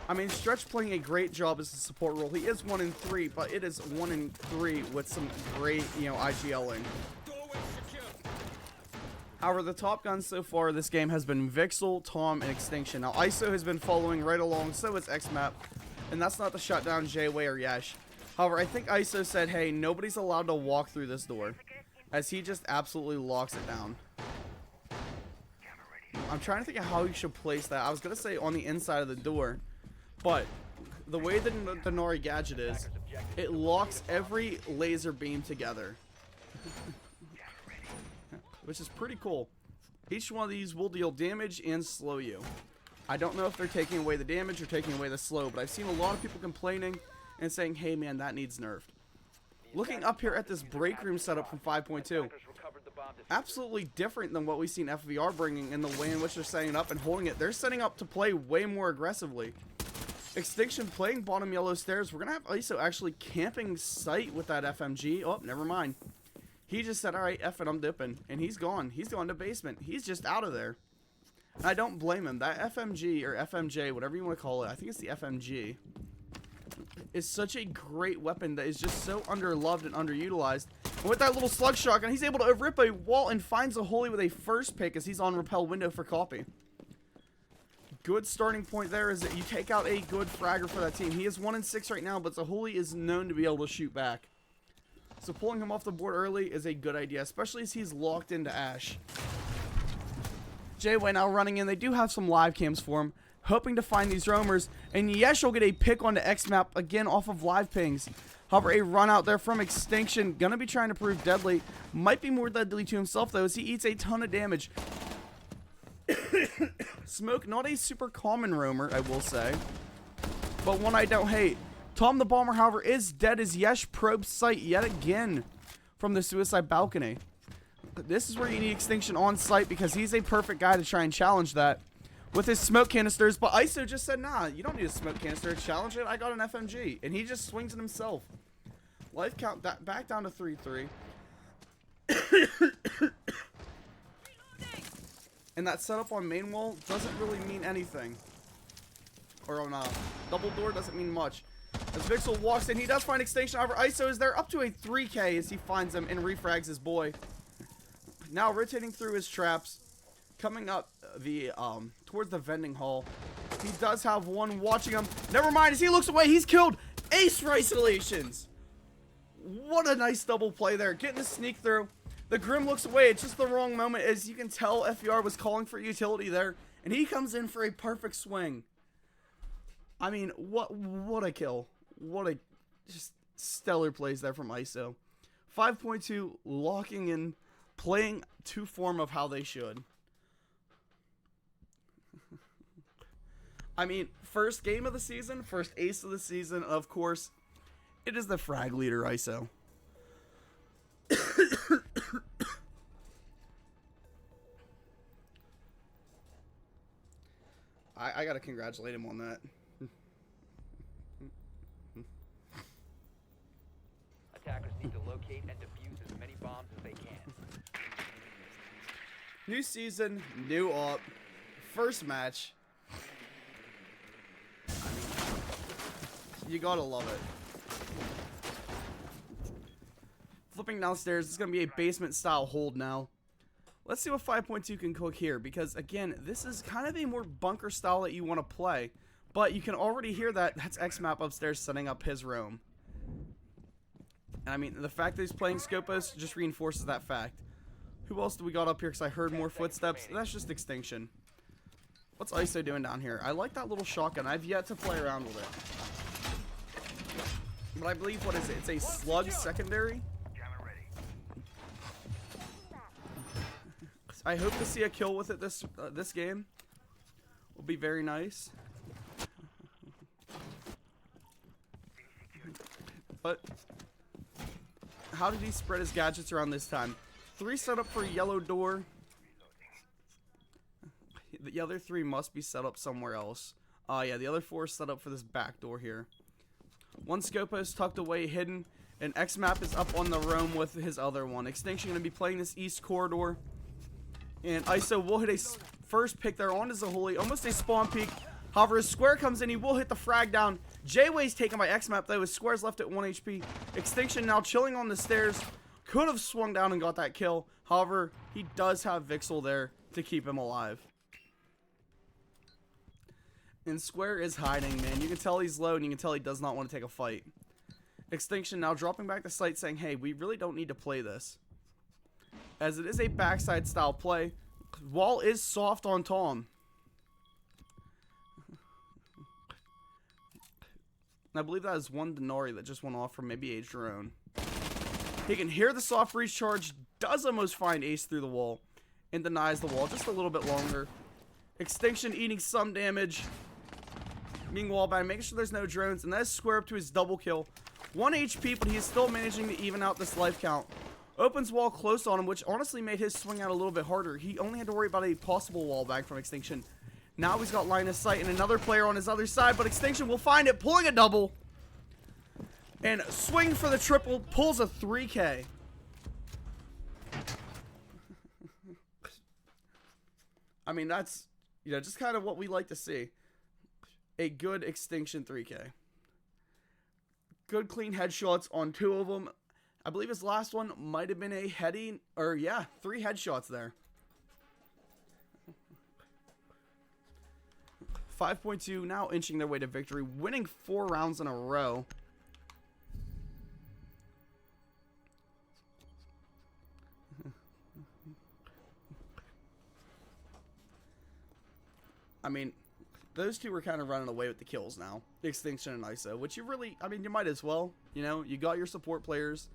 I mean, Stretch playing a great job as a support role. He is 1-3, but it is 1-3 with some great, you know, IGLing. However, the top guns so far this game has been Vixel, Tom, and Extinction. Now, ISO has been following right along, so is XMAP. And that's not to shut down J-Way or Yesh. However, I think ISO said, hey, nobody's allowed to walk through this door, as he just absolutely locks it down. I'm trying to think of how you should place that. I was going to say on the inside of the door, but the way the Nori gadget is, it locks every laser beam together, which is pretty cool. Each one of these will deal damage and slow you. I don't know if they're taking away the damage or taking away the slow, but I've seen a lot of people complaining and saying, hey man, that needs nerfed. Looking up here at this break room setup from 5.2, absolutely different than what we've seen FVR bringing in the way in which they're setting it up and holding it. They're setting up to play way more aggressively. Extinction playing bottom yellow stairs. We're going to have ISO actually camping site with that FMG. Oh, never mind. He just said, alright, F it, I'm dipping. And he's gone. He's gone to basement. He's just out of there. And I don't blame him. That FMG, or FMJ, whatever you want to call it, I think it's the FMG, is such a great weapon that is just so underloved and underutilized. And with that little slug shotgun, he's able to rip a wall and finds a Holy with a first pick as he's on repel window for copy. Good starting point there is that you take out a good fragger for that team. He is 1-6 right now, but Zahuli is known to be able to shoot back. So pulling him off the board early is a good idea, especially as he's locked into Ash. J-Way now running in. They do have some live cams for him, hoping to find these roamers. And Yesh will get a pick onto XMAP again off of live pings. However, a run out there from Extinction. Gonna be trying to prove deadly. Might be more deadly to himself, though, as he eats a ton of damage. Smoke, not a super common roamer, I will say, but one I don't hate. Tom the Bomber, however, is dead as Yesh probes sight yet again from the suicide balcony. This is where you need Extinction on site because he's a perfect guy to try and challenge that. with his smoke canisters, but ISO just said, nah, you don't need a smoke canister to challenge it. I got an FMG. And he just swings it himself. Life count back down to 3-3. And that setup on main wall doesn't really mean anything. Or on double door doesn't mean much. As Vixel walks in, he does find Extinction. However, ISO is there up to a 3K as he finds him and refrags his boy. Now rotating through his traps, coming up the towards the vending hall. He does have one watching him. Never mind, as he looks away, he's killed. Ace for isolations. What a nice double play there. Getting the sneak through. The Grim looks away. It's just the wrong moment. As you can tell, FER was calling for utility there. And he comes in for a perfect swing. I mean, what a kill. What a just stellar plays there from ISO. 5.2 locking in, playing to form of how they should. I mean, first game of the season, first ace of the season, of course, it is the frag leader ISO. I gotta congratulate him on that. Attackers need to locate and defuse as many bombs as they can. New season, new op, first match. I mean, you gotta love it. Flipping downstairs, it's gonna be a basement style hold now. Let's see what 5.2 can cook here, because again, this is kind of a more bunker style that you want to play. But you can already hear that that's XMAP upstairs setting up his roam. And I mean, the fact that he's playing Scopus just reinforces that fact. Who else do we got up here? Because I heard more footsteps. That's just Extinction. What's ISO doing down here? I like that little shotgun. I've yet to play around with it. But I believe, what is it? It's a slug secondary. I hope to see a kill with it this game. Will be very nice. But how did he spread his gadgets around this time? 3 set up for yellow door. The other 3 must be set up somewhere else. Yeah, the other 4 is set up for this back door here. 1 Scopus tucked away, hidden, and XMAP is up on the roam with his other one. Extinction going to be playing this east corridor. And ISO will hit a first pick there onto Zahuli, almost a spawn peek. However, as Square comes in, he will hit the frag down. J-Way's taken by XMAP though, as Square's left at 1 HP. Extinction now chilling on the stairs. Could have swung down and got that kill. However, he does have Vixel there to keep him alive. And Square is hiding, man. You can tell he's low, and you can tell he does not want to take a fight. Extinction now dropping back to site, saying, hey, we really don't need to play this, as it is a backside style play. Wall is soft on Tom. I believe that is 1 Denari that just went off from maybe a drone. He can hear the soft breach charge, does almost find Ace through the wall, and denies the wall just a little bit longer. Extinction eating some damage, being wallbound, making sure there's no drones, and that is Square up to his double kill. 1 HP, but he is still managing to even out this life count. Opens wall close on him, which honestly made his swing out a little bit harder. He only had to worry about a possible wall bag from Extinction. Now he's got line of sight and another player on his other side, but Extinction will find it, pulling a double. And swing for the triple, pulls a 3K. I mean, that's, you know, just kind of what we like to see. A good Extinction 3K. Good clean headshots on 2 of them. I believe his last one might have been a heady, or yeah, 3 headshots there. 5.2 now inching their way to victory, winning 4 rounds in a row. I mean, those 2 were kind of running away with the kills now. Extinction and ISO, which you really, I mean, you might as well. You know, you got your support players.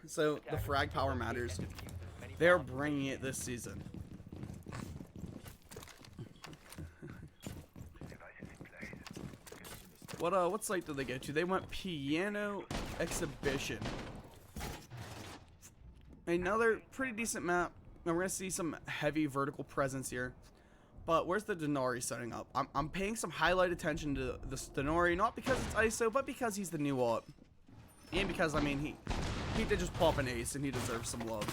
So, the frag power matters. They're bringing it this season. What site did they go to? They went Piano Exhibition. Another pretty decent map. we're going to see some heavy vertical presence here. But where's the Denari setting up? I'm paying some highlight attention to the Denari, not because it's ISO, but because he's the new op. And because, I mean, he did just pop an ace, and he deserves some love.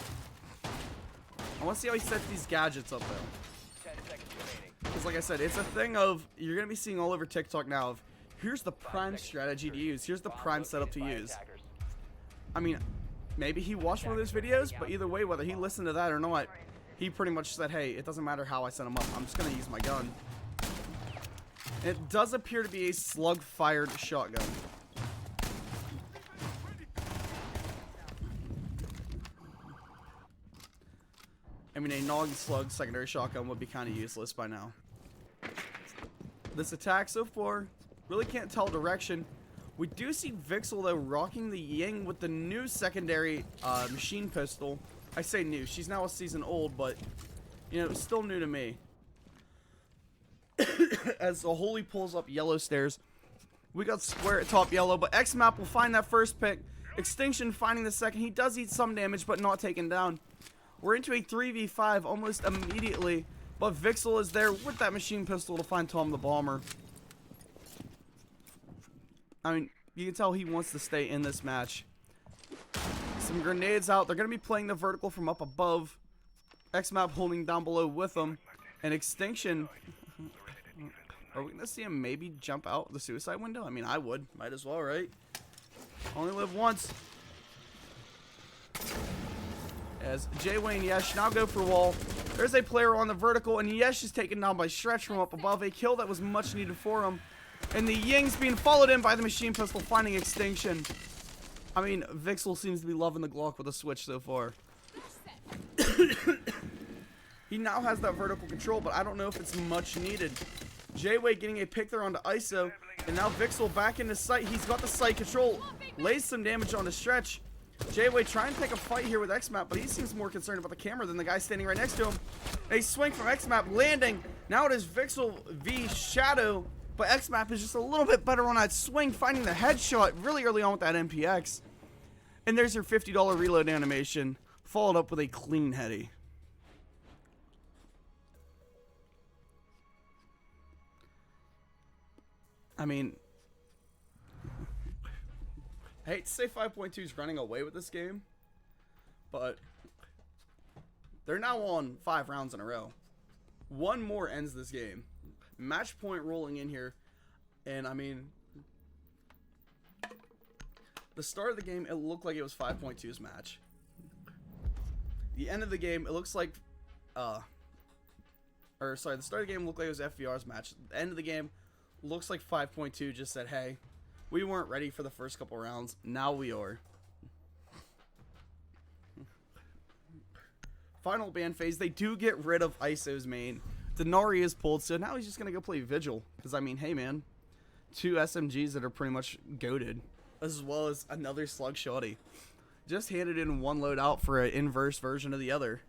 I want to see how he sets these gadgets up, though. 10 seconds remaining. Because, like I said, it's a thing of, you're going to be seeing all over TikTok now of, here's the prime strategy to use. Here's the prime setup to use. I mean, maybe he watched one of those videos, but either way, whether he listened to that or not, he pretty much said, hey, it doesn't matter how I set him up. I'm just going to use my gun. It does appear to be a slug-fired shotgun. I mean, a non-slug secondary shotgun would be kind of useless by now. This attack so far, really can't tell direction. We do see Vixel, though, rocking the Ying with the new secondary machine pistol. I say new. She's now a season old, but, you know, still new to me. As the Holy pulls up yellow stairs, we got square at top yellow, but X-Map will find that first pick. Extinction finding the second. He does eat some damage, but not taken down. We're into a 3v5 almost immediately, but Vixel is there with that machine pistol to find Tom the Bomber. I mean, you can tell he wants to stay in this match. Some grenades out. They're going to be playing the vertical from up above. X-Map holding down below with them. And Extinction. Are we going to see him maybe jump out the suicide window? I mean, I would. Might as well, right? Only live once. As J-Way and Yesh now go for wall. There's a player on the vertical, and Yesh is taken down by Stretch from up above. A kill that was much needed for him. And the Ying's being followed in by the machine pistol, finding Extinction. I mean, Vixel seems to be loving the Glock with a switch so far. He now has that vertical control, but I don't know if it's much needed. J-Way getting a pick there onto ISO, and now Vixel back into sight. He's got the sight control, lays some damage on the Stretch. J-Way trying to take a fight here with X-Map, but he seems more concerned about the camera than the guy standing right next to him. A swing from X-Map landing. Now it is Vixel v Shadow, but X-Map is just a little bit better on that swing, finding the headshot really early on with that MPX. And there's your $50 reload animation, followed up with a clean heady. I mean, I hate to say 5.2 is running away with this game, but they're now on 5 rounds in a row. One more ends this game. Match point rolling in here, and I mean, the start of the game, it looked like it was 5.2's match. The end of the game, it looks like, the start of the game looked like it was FVR's match. The end of the game looks like 5.2 just said, hey, we weren't ready for the first couple rounds. Now we are. Final ban phase. They do get rid of ISO's main. Denari is pulled, so now he's just going to go play Vigil. Because, I mean, hey, man. 2 SMGs that are pretty much goated. As well as another slug shotty. Just handed in one loadout for an inverse version of the other.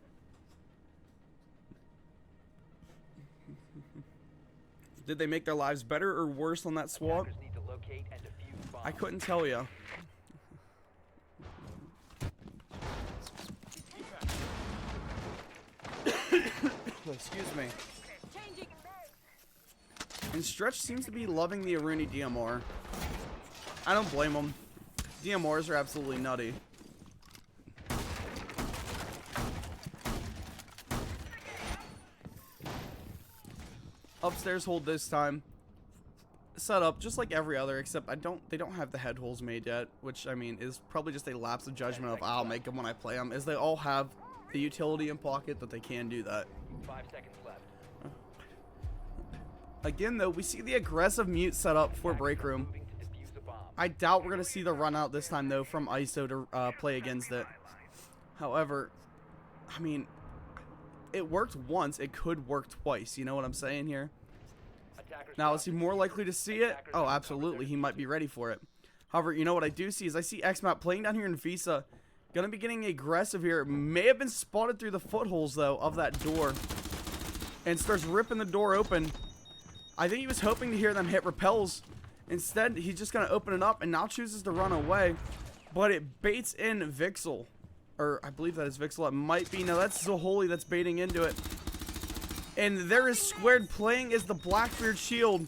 Did they make their lives better or worse on that swap? Need to locate and defuse bombs. I couldn't tell you. Excuse me. And Stretch seems to be loving the Aruni DMR. I don't blame him. DMRs are absolutely nutty. Upstairs hold this time. Set up just like every other, except they don't have the head holes made yet, which I mean is probably just a lapse of judgment of I'll make them when I play them, as they all have the utility in pocket that they can do that. 5 seconds left. Again though, we see the aggressive mute setup for break room. Moving to defuse a bomb. I doubt we're gonna see the run out this time though from ISO to play against it. However, I mean, it worked once, it could work twice, you know what I'm saying here? Attackers Now, is he more likely to see it? Oh, absolutely. He might be ready for it. However, you know what I do see is I see X-Map playing down here in Visa. Gonna be getting aggressive here. May have been spotted through the footholes, though, of that door. And starts ripping the door open. I think he was hoping to hear them hit repels. Instead, he's just gonna open it up and now chooses to run away. But it baits in Vixel. Or I believe that is Vixel. It might be. No, that's Zaholi that's baiting into it. And there is Squared playing as the Blackbeard shield.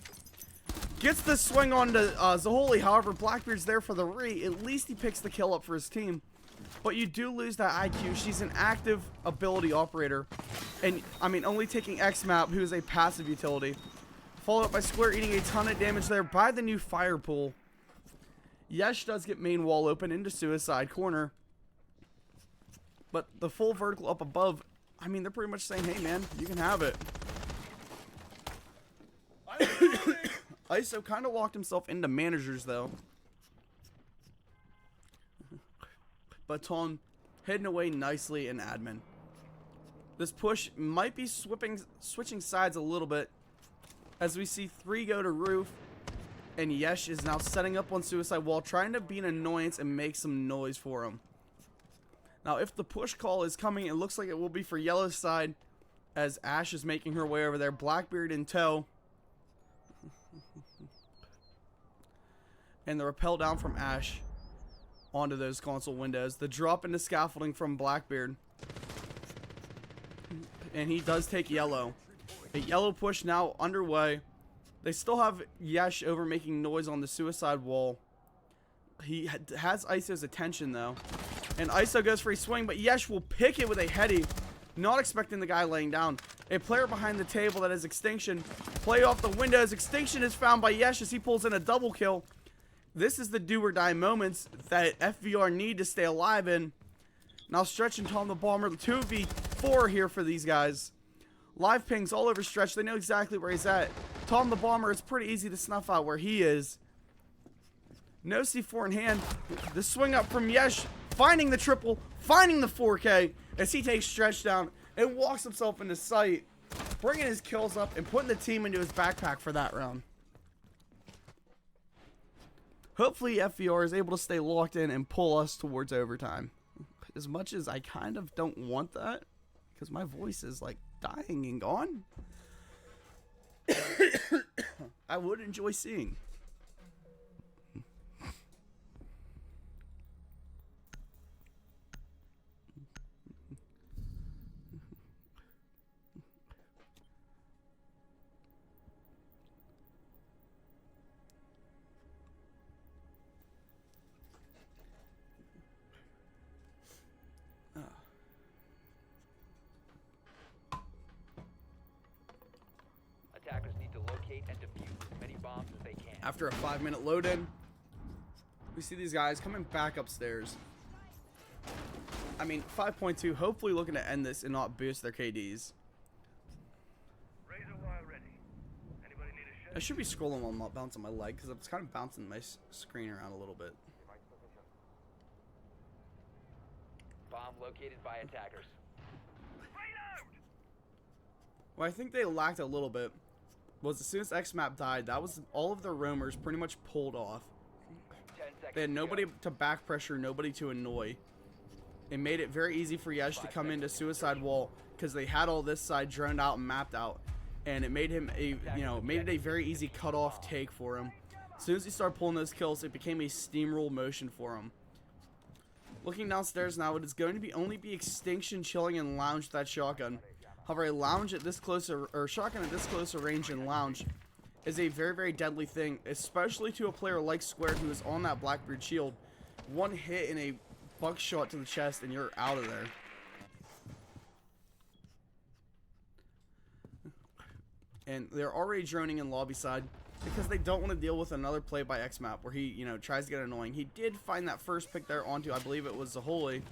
Gets the swing onto Zaholi. However, Blackbeard's there for the re. At least he picks the kill up for his team. But you do lose that IQ. She's an active ability operator. And, I mean, only taking X-Map, who is a passive utility. Followed up by Square eating a ton of damage there by the new fire pool. Yesh does get main wall open into suicide corner. But the full vertical up above, I mean, they're pretty much saying, hey, man, you can have it. ISO kind of locked himself into managers, though. But Tom heading away nicely in admin. This push might be switching sides a little bit. As we see 3 go to roof. And Yesh is now setting up on suicide wall, trying to be an annoyance and make some noise for him. Now, if the push call is coming, it looks like it will be for yellow's side. As Ash is making her way over there. Blackbeard in tow. And the rappel down from Ash onto those console windows. The drop into scaffolding from Blackbeard. And he does take yellow. A yellow push now underway. They still have Yesh over making noise on the suicide wall. He has ISO's attention though. And ISO goes for a swing, but Yesh will pick it with a heady. Not expecting the guy laying down. A player behind the table that is Extinction. Play off the windows. Extinction is found by Yesh as he pulls in a double kill. This is the do or die moments that FVR need to stay alive in. Now Stretch and Tom the Bomber, 2v4 here for these guys. Live pings all over Stretch. They know exactly where he's at. Tom the Bomber, it's pretty easy to snuff out where he is. No C4 in hand. The swing up from Yesh, finding the triple, finding the 4K as he takes Stretch down and walks himself into sight, bringing his kills up and putting the team into his backpack for that round. Hopefully FVR is able to stay locked in and pull us towards overtime. As much as I kind of don't want that, because my voice is like dying and gone, I would enjoy seeing. Attackers need to locate and defuse as many bombs as they can. After a 5-minute load in, we see these guys coming back upstairs. I mean, 5.2, hopefully looking to end this and not boost their KDs. I should be scrolling while I'm not bouncing my leg because it's kind of bouncing my screen around a little bit. Bomb located by attackers. Well, I think they lacked a little bit was as soon as X-Map died, that was all of their roamers pretty much pulled off. 10 seconds They had to nobody go. to back pressure, nobody to annoy. It made it very easy for Yesh to come into suicide wall because they had all this side droned out and mapped out, and it made him made it a very easy cutoff take for him. As soon as he started pulling those kills, it became a steamroll motion for him. Looking downstairs now, it is going to be only be Extinction chilling and lounge with that shotgun. However, a lounge at this closer, or shotgun at this closer range and lounge is a very, very deadly thing, especially to a player like Square who is on that Blackbeard shield. One hit and a buckshot to the chest and you're out of there. And they're already droning in lobby side because they don't want to deal with another play by X-Map where he, tries to get annoying. He did find that first pick there onto, I believe it was Zaholi.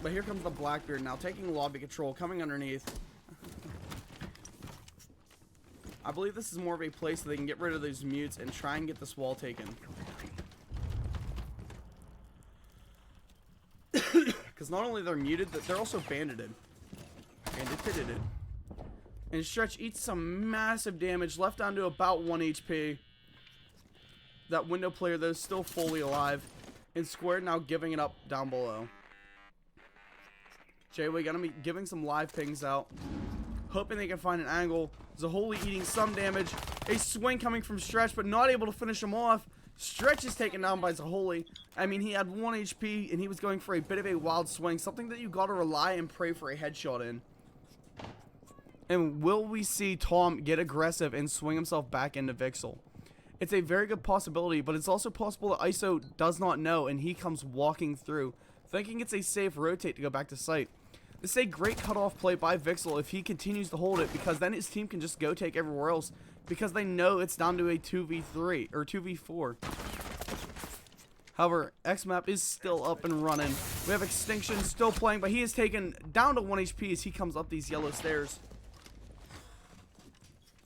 But here comes the Blackbeard now, taking lobby control, coming underneath. I believe this is more of a place so they can get rid of those mutes and try and get this wall taken. Because not only they're muted, they're also bandited. Bandit-pitted. And Stretch eats some massive damage, left down to about 1 HP. That window player, though, still fully alive. And Square now giving it up down below. J-Way gonna be giving some live pings out. Hoping they can find an angle. Zaholi eating some damage. A swing coming from Stretch, but not able to finish him off. Stretch is taken down by Zaholi. I mean, he had 1 HP, and he was going for a bit of a wild swing. Something that you got to rely and pray for a headshot in. And will we see Tom get aggressive and swing himself back into Vixel? It's a very good possibility, but it's also possible that ISO does not know, and he comes walking through, thinking it's a safe rotate to go back to site. This is a great cutoff play by Vixel if he continues to hold it, because then his team can just go take everywhere else, because they know it's down to a 2v3 or 2v4. However, XMAP is still up and running. We have Extinction still playing, but he is taken down to 1 HP as he comes up these yellow stairs.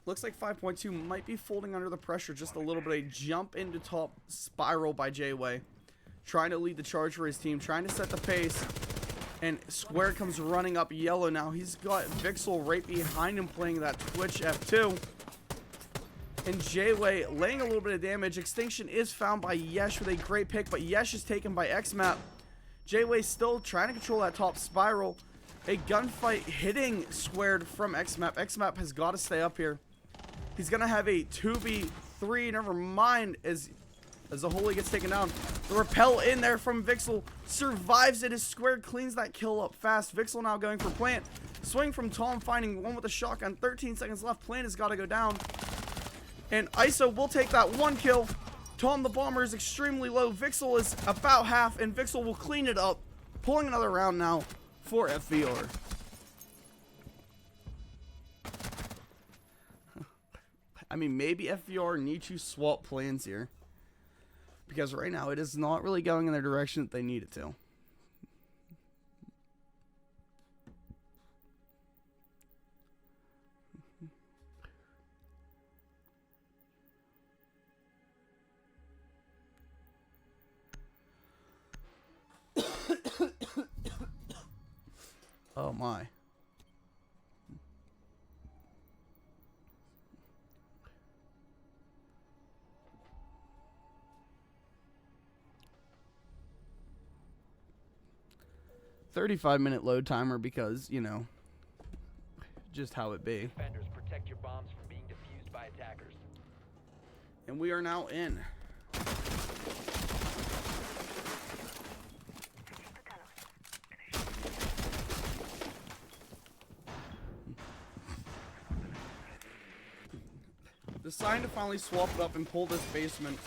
Looks like 5.2 might be folding under the pressure just a little bit. A jump into top spiral by J-Way. Trying to lead the charge for his team, trying to set the pace. And Square comes running up yellow now. He's got Vixel right behind him playing that Twitch F2. And J-Way laying a little bit of damage. Extinction is found by Yesh with a great pick, but Yesh is taken by XMAP. J-Way still trying to control that top spiral. A gunfight hitting Squared from XMAP. XMAP has got to stay up here. He's going to have a 2v3, never mind, as Zaholi gets taken down. The rappel in there from Vixel survives it as Squared cleans that kill up fast. Vixel now going for plant. Swing from Tom, finding one with a shotgun. 13 seconds left. Plant has got to go down. And ISO will take that 1 kill. Tom the bomber is extremely low. Vixel is about half, and Vixel will clean it up. Pulling another round now for FVR. I mean, maybe FVR need to swap plans here. Because right now, it is not really going in the direction that they need it to. Oh my. "35-minute load timer because, you know, just how it be." Defenders, protect your bombs from being defused by attackers. And we are now in. Deciding to finally swap it up and pull this basement.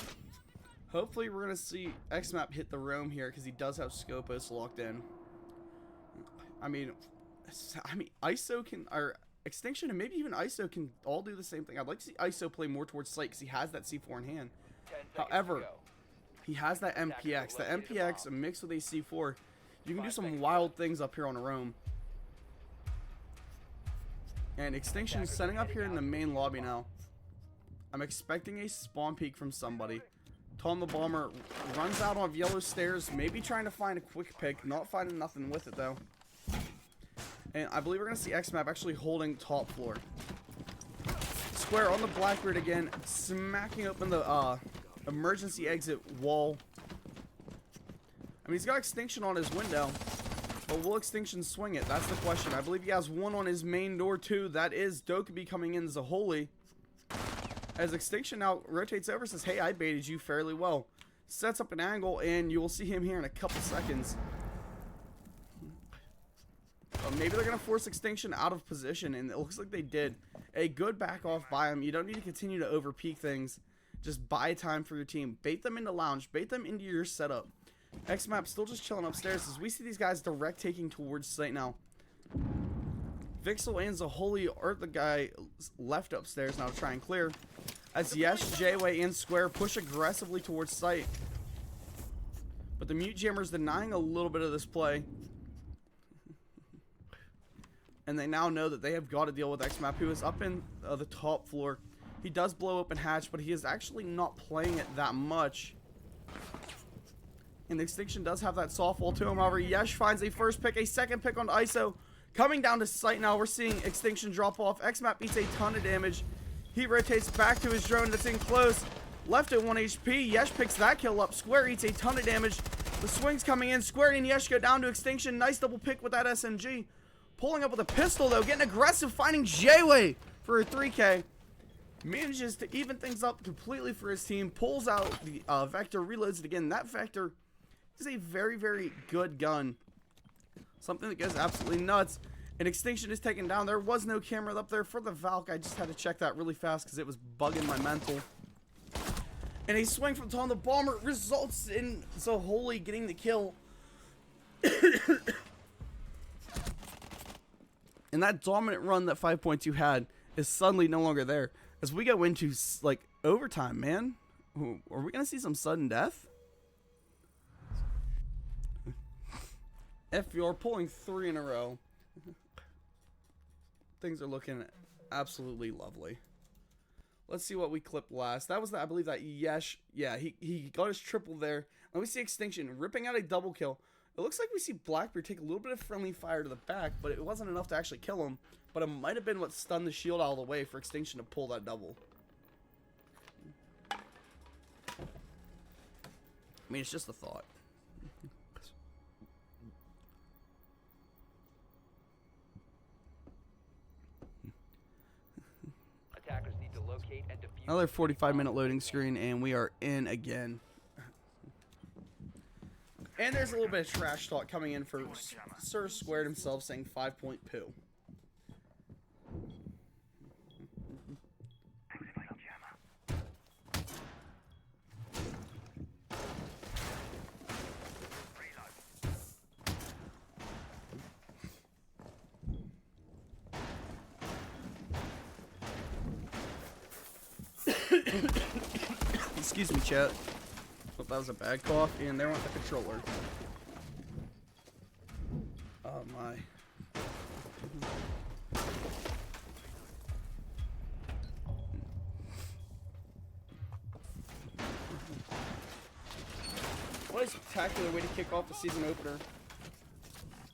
Hopefully we're going to see XMAP hit the roam here because he does have Scopus locked in. I mean, ISO can, or Extinction and maybe even ISO can all do the same thing. I'd like to see ISO play more towards site because he has that C4 in hand. 10 seconds However, to go. he has that MPX. The MPX mixed with a C4, you can do some wild things up here on a roam. And Extinction is setting up here in the main lobby now. I'm expecting a spawn peek from somebody. Tom the bomber runs out on yellow stairs, maybe trying to find a quick pick, not finding nothing with it though. And I believe we're going to see XMAP actually holding top floor. Square on the Blackbeard again, smacking open the emergency exit wall. I mean, he's got Extinction on his window, but will Extinction swing it? That's the question. I believe he has one on his main door too. That is Dokubi coming in Zaholi. As Extinction now rotates over, says, "Hey, I baited you fairly well." Sets up an angle, and you will see him here in a couple seconds. Maybe they're going to force Extinction out of position, and it looks like they did. A good back off by him. You don't need to continue to over peek things. Just buy time for your team. Bait them into lounge. Bait them into your setup. XMAP still just chilling upstairs as we see these guys direct taking towards site now. Vixel and Zaholi are the guy left upstairs now to try and clear. As Yesh, J-Way, and Square push aggressively towards site. But the Mute Jammer's denying a little bit of this play. And they now know that they have got to deal with XMAP, who is up in the top floor. He does blow open hatch, but he is actually not playing it that much. And Extinction does have that soft wall to him. However, Yesh finds a first pick, a second pick on ISO. Coming down to site now, we're seeing Extinction drop off. XMAP eats a ton of damage. He rotates back to his drone that's in close. Left at 1 HP. Yesh picks that kill up. Square eats a ton of damage. The swing's coming in. Square and Yesh go down to Extinction. Nice double pick with that SMG. Pulling up with a pistol, though. Getting aggressive, finding J-Way for a 3K. manages to even things up completely for his team, pulls out the Vector, reloads it again. That Vector is a very, very good gun. Something that goes absolutely nuts. And Extinction is taken down. There was no camera up there for the Valk. I just had to check that really fast because it was bugging my mental. And a swing from Tom the Bomber results in Zoholi getting the kill. And that dominant run that 5.2 had is suddenly no longer there. As we go into, like, overtime, man. Are we going to see some sudden death? FVR pulling 3 in a row. Things are looking absolutely lovely. Let's see what we clipped last. That was, I believe, that Yesh. Yeah, he got his triple there. Let me see Extinction ripping out a double kill. It looks like we see Blackbeard take a little bit of friendly fire to the back, but it wasn't enough to actually kill him. But it might have been what stunned the shield out of the way for Extinction to pull that double. I mean, it's just a thought. Attackers need to locate and defuse. Another 45-minute loading screen, and we are in again. And there's a little bit of trash talk coming in for Sir Squared himself saying 5.2. Excuse me, chat. Thought that was a bad cough, and there went the controller. Oh my. What a spectacular way to kick off the season opener.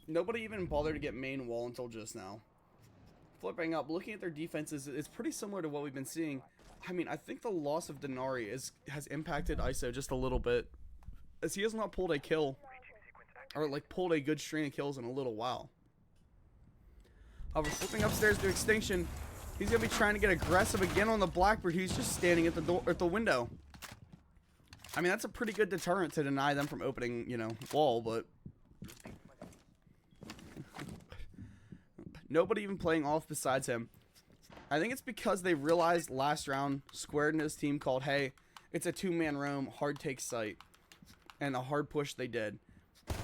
Nobody even bothered to get main wall until just now. Flipping up, looking at their defenses, it's pretty similar to what we've been seeing. I mean, I think the loss of Denari has impacted ISO just a little bit, as he has not pulled a kill, or like pulled a good string of kills in a little while. However, flipping upstairs to Extinction, he's gonna be trying to get aggressive again on the Blackbird. He's just standing at the door, at the window. I mean, that's a pretty good deterrent to deny them from opening, you know, wall, but nobody even playing off besides him. I think it's because they realized last round, Squared and his team called, hey, it's a 2-man roam, hard take site. And a hard push they did.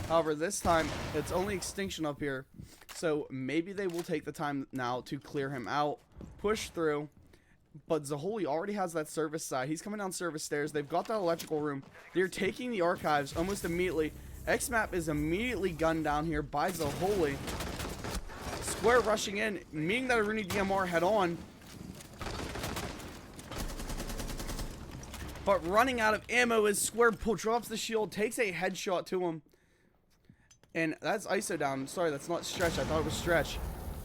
However, this time, it's only Extinction up here. So maybe they will take the time now to clear him out, push through. But Zoholi already has that service side. He's coming down service stairs. They've got that electrical room. They're taking the archives almost immediately. X-Map is immediately gunned down here by Zoholi. Square rushing in, meeting that Aruni DMR head on. But running out of ammo as Square drops the shield, takes a headshot to him. And that's ISO down. Sorry, that's not Stretch. I thought it was Stretch.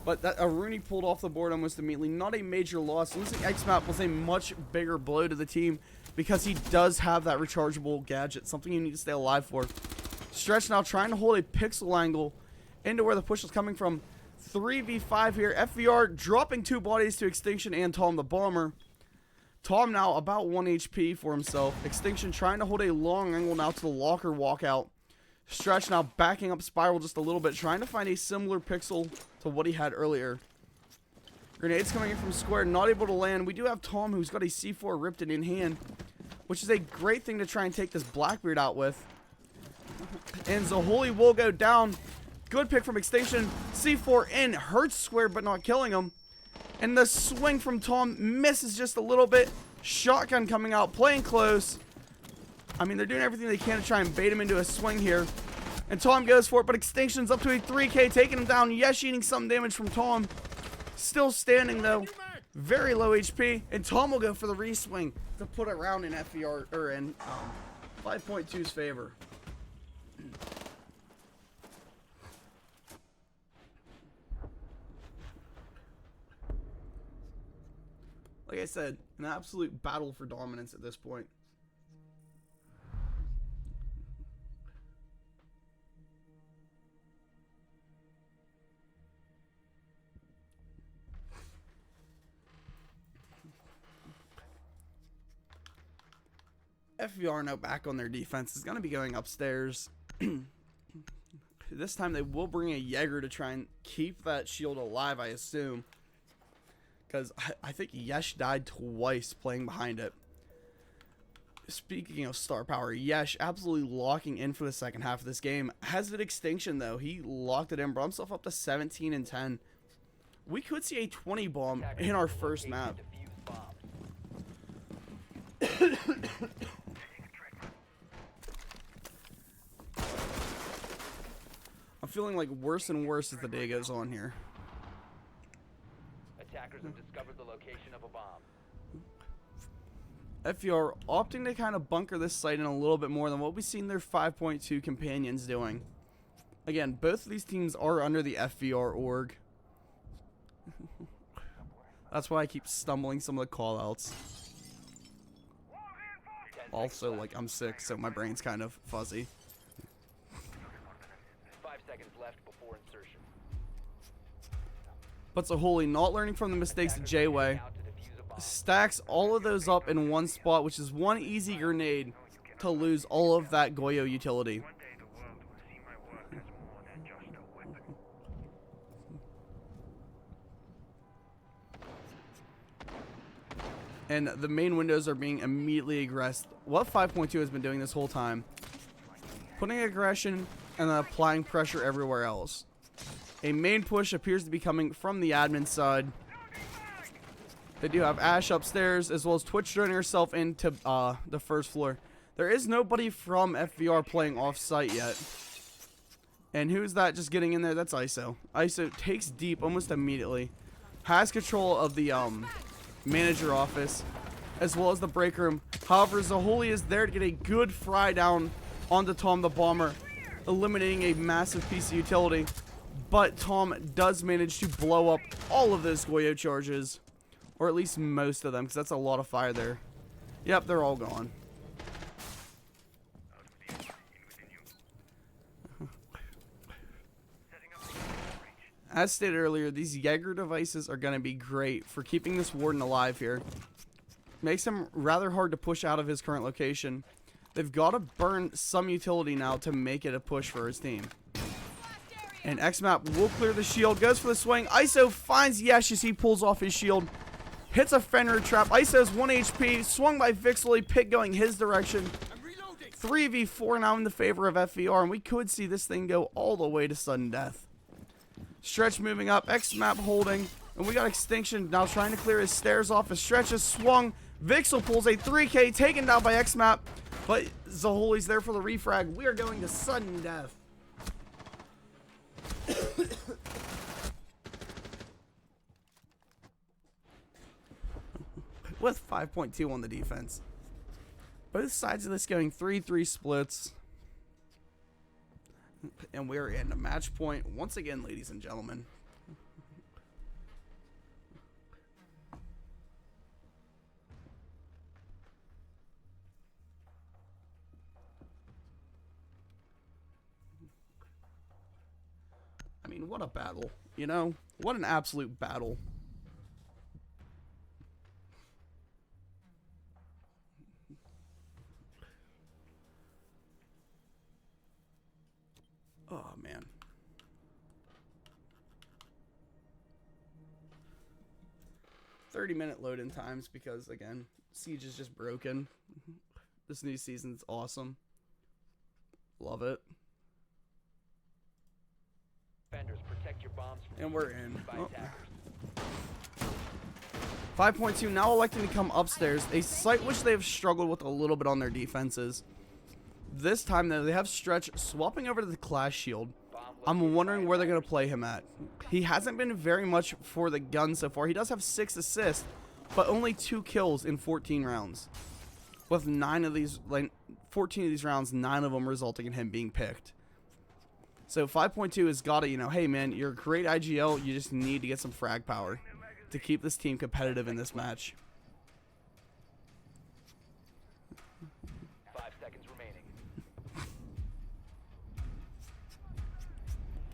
But that Aruni pulled off the board almost immediately. Not a major loss. Losing X-Map was a much bigger blow to the team because he does have that rechargeable gadget, something you need to stay alive for. Stretch now trying to hold a pixel angle into where the push is coming from. 3v5 here. FVR dropping 2 bodies to Extinction and Tom the Bomber. Tom now about 1 HP for himself. Extinction trying to hold a long angle now to the locker walkout. Stretch now backing up Spiral just a little bit, trying to find a similar pixel to what he had earlier. Grenades coming in from Square, not able to land. We do have Tom, who's got a C4 ripped in hand, which is a great thing to try and take this Blackbeard out with. And Zoholi will go down. Good pick from Extinction. C4 in, hurts Square but not killing him. And the swing from Tom misses just a little bit. Shotgun coming out, playing close. I mean, they're doing everything they can to try and bait him into a swing here. And Tom goes for it, but Extinction's up to a 3K, taking him down. Yesh eating some damage from Tom. Still standing, though. Very low HP. And Tom will go for the re-swing to put it around in FVR, or in 5.2's favor. Like I said, an absolute battle for dominance at this point. FVR now back on their defense is going to be going upstairs. This time they will bring a Jaeger to try and keep that shield alive, I assume. Because I think Yesh died twice playing behind it. Speaking of star power, Yesh absolutely locking in for the second half of this game. Has an extinction, though. He locked it in, brought himself up to 17 and 10. We could see a 20 bomb in our first map. I'm feeling like worse and worse as the day goes on here. Attackers have discovered the location of a bomb. FVR opting to kind of bunker this site in a little bit more than what we've seen their 5.2 companions doing. Again, both of these teams are under the FVR org. That's why I keep stumbling some of the callouts. Also, like, I'm sick, so my brain's kind of fuzzy. 5 seconds left before insertion. But Zahuli, not learning from the mistakes of J-Way, stacks all of those up in one spot, which is one easy grenade to lose all of that Goyo utility. And the main windows are being immediately aggressed. What 5.2 has been doing this whole time, putting aggression and then applying pressure everywhere else. A main push appears to be coming from the admin side. They do have Ash upstairs, as well as Twitch joining herself into the first floor. There is nobody from FVR playing off-site yet. And who's that just getting in there? That's ISO. ISO takes deep almost immediately. Has control of the manager office, as well as the break room. However, Zahuli is there to get a good fry down onto Tom the Bomber, eliminating a massive piece of utility. But Tom does manage to blow up all of those Goyo charges. Or at least most of them, because that's a lot of fire there. Yep, they're all gone. As stated earlier, these Jaeger devices are going to be great for keeping this Warden alive here. Makes him rather hard to push out of his current location. They've got to burn some utility now to make it a push for his team. And X-Map will clear the shield, goes for the swing. ISO finds Yesh as he pulls off his shield. Hits a Fenrir trap. ISO's 1 HP. Swung by Vixley. Pick going his direction. 3v4 now in the favor of FVR. And we could see this thing go all the way to sudden death. Stretch moving up. X-Map holding. And we got Extinction now trying to clear his stairs off. As Stretch is swung. Vixel pulls a 3K. Taken down by X-Map. But Zahuli's there for the refrag. We are going to sudden death. With 5.2 on the defense. Both sides of this going 3-3 splits. And we're in a match point once again, ladies and gentlemen. I mean, what a battle, you know? What an absolute battle. Oh, man. "30-minute load-in times because, again, Siege is just broken. This new season's awesome. Love it. Defenders, protect your bombs from And we're in. by Oh. attackers. 5.2 now electing to come upstairs, a site which they have struggled with a little bit on their defenses. This time, though, they have Stretch swapping over to the Clash Shield. I'm wondering where they're going to play him at. He hasn't been very much for the gun so far. He does have 6 assists, but only 2 kills in 14 rounds. With 9 of these, like 14 of these rounds, 9 of them resulting in him being picked. So 5.2 has got to, you know, hey man, you're a great IGL, you just need to get some frag power to keep this team competitive in this match. 5 seconds remaining.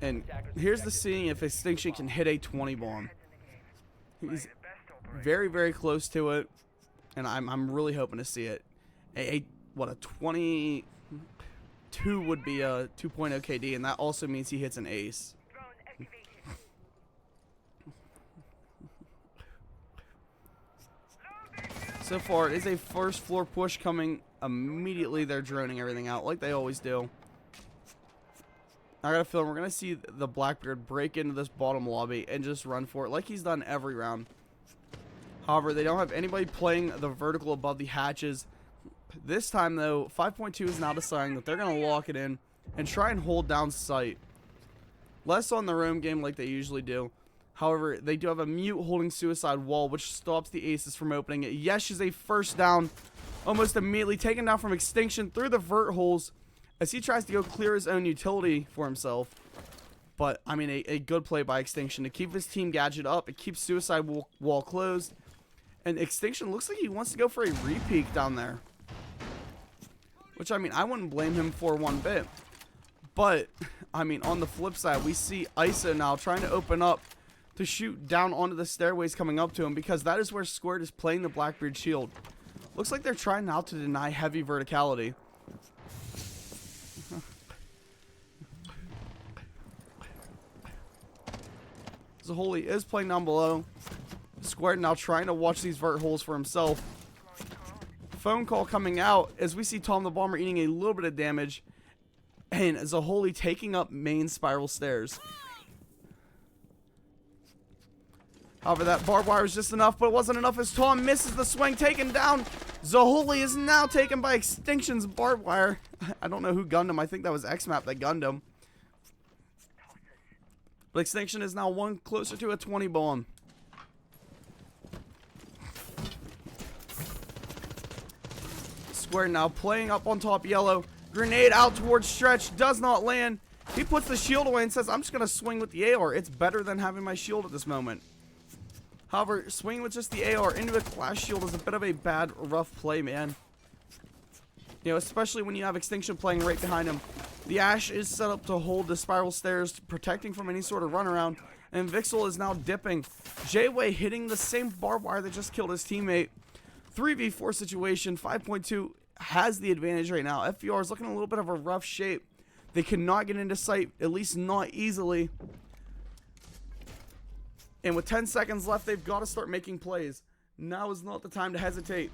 And here's the seeing if Extinction can hit a 20 bomb. He's very, very close to it, and I'm really hoping to see it. A what, a 22 would be a 2.0 KD, and that also means he hits an ace. So far, it is a first floor push coming immediately. They're droning everything out like they always do. I got a feeling we're going to see the Blackbeard break into this bottom lobby and just run for it like he's done every round. However, they don't have anybody playing the vertical above the hatches. This time, though, 5.2 is now deciding that they're going to lock it in and try and hold down sight. Less on the roam game like they usually do. However, they do have a mute holding suicide wall, which stops the aces from opening it. Yesh is a first down, almost immediately taken down from Extinction through the vert holes as he tries to go clear his own utility for himself. But, I mean, a good play by Extinction to keep his team gadget up. It keeps suicide wall closed. And Extinction looks like he wants to go for a repeat down there. Which, I mean, I wouldn't blame him for one bit. But, I mean, on the flip side, we see ISO now trying to open up to shoot down onto the stairways coming up to him, because that is where Squared is playing the Blackbeard shield. Looks like they're trying now to deny heavy verticality. Zaholi is playing down below. Squared now trying to watch these vert holes for himself. Phone call coming out as we see Tom the Bomber eating a little bit of damage. And Zaholi taking up main spiral stairs. However, that barbed wire was just enough, but it wasn't enough as Tom misses the swing, taken down. Zaholi is now taken by Extinction's barbed wire. I don't know who gunned him. I think that was XMAP that gunned him. But Extinction is now one closer to a 20 bomb. Square now playing up on top yellow. Grenade out towards Stretch. Does not land. He puts the shield away and says, I'm just going to swing with the AR. It's better than having my shield at this moment. However, swinging with just the AR into a class shield is a bit of a bad, rough play, man. You know, especially when you have Extinction playing right behind him. The Ash is set up to hold the spiral stairs, protecting from any sort of runaround. And Vixel is now dipping. J-Way hitting the same barbed wire that just killed his teammate. 3v4 situation. 5.2 has the advantage right now. FVR is looking a little bit of a rough shape. They cannot get into sight, at least not easily. And with 10 seconds left, they've got to start making plays. Now is not the time to hesitate.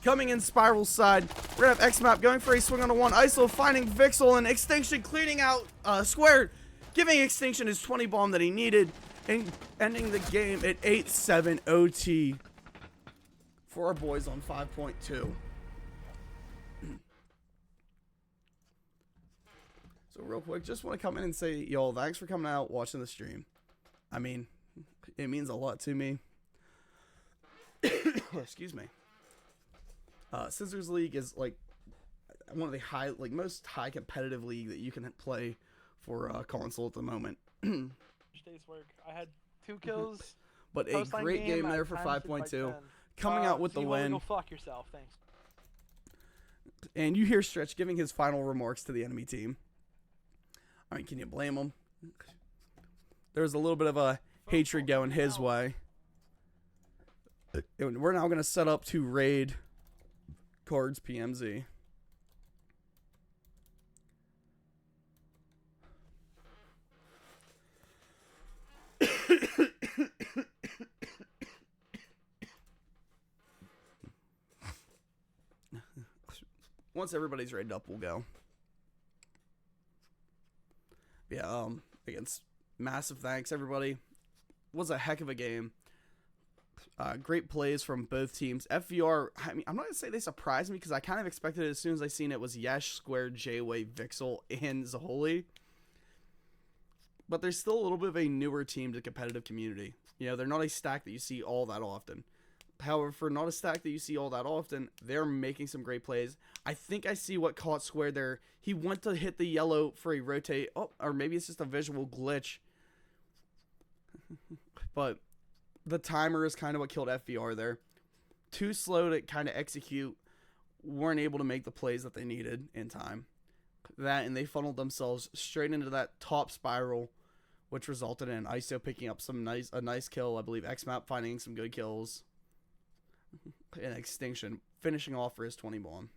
Coming in Spiral side, we're going to have XMAP going for a swing on a one. ISO finding Vixel, and Extinction cleaning out Squared, giving Extinction his 20 bomb that he needed, and ending the game at 8-7 OT for our boys on 5.2. So real quick, just want to come in and say, y'all, thanks for coming out, watching the stream. I mean, it means a lot to me. Excuse me. Scissors League is like one of the most high competitive league that you can play for console at the moment. Day's work. I had 2 kills. But a great game there for 5.2. Coming out with the win. Go fuck yourself. Thanks. And you hear Stretch giving his final remarks to the enemy team. I mean, can you blame him? There's a little bit of a hatred going his way. And we're now going to set up to raid Cards PMZ. Once everybody's raided up, we'll go. Yeah, against massive thanks, everybody. Was a heck of a game. Great plays from both teams. FVR, I mean, I'm not going to say they surprised me because I kind of expected it as soon as I seen it was Yesh, Square, J-Way, Vixel, and Zaholi. But there's still a little bit of a newer team to the competitive community. You know, they're not a stack that you see all that often. However, for not a stack that you see all that often, they're making some great plays. I think I see what caught Square there. He went to hit the yellow for a rotate. Oh, or maybe it's just a visual glitch. But the timer is kind of what killed FVR there. Too slow to kind of execute. Weren't able to make the plays that they needed in time. That, and they funneled themselves straight into that top spiral, which resulted in ISO picking up a nice kill. I believe XMAP finding some good kills. And Extinction finishing off for his 20 bomb.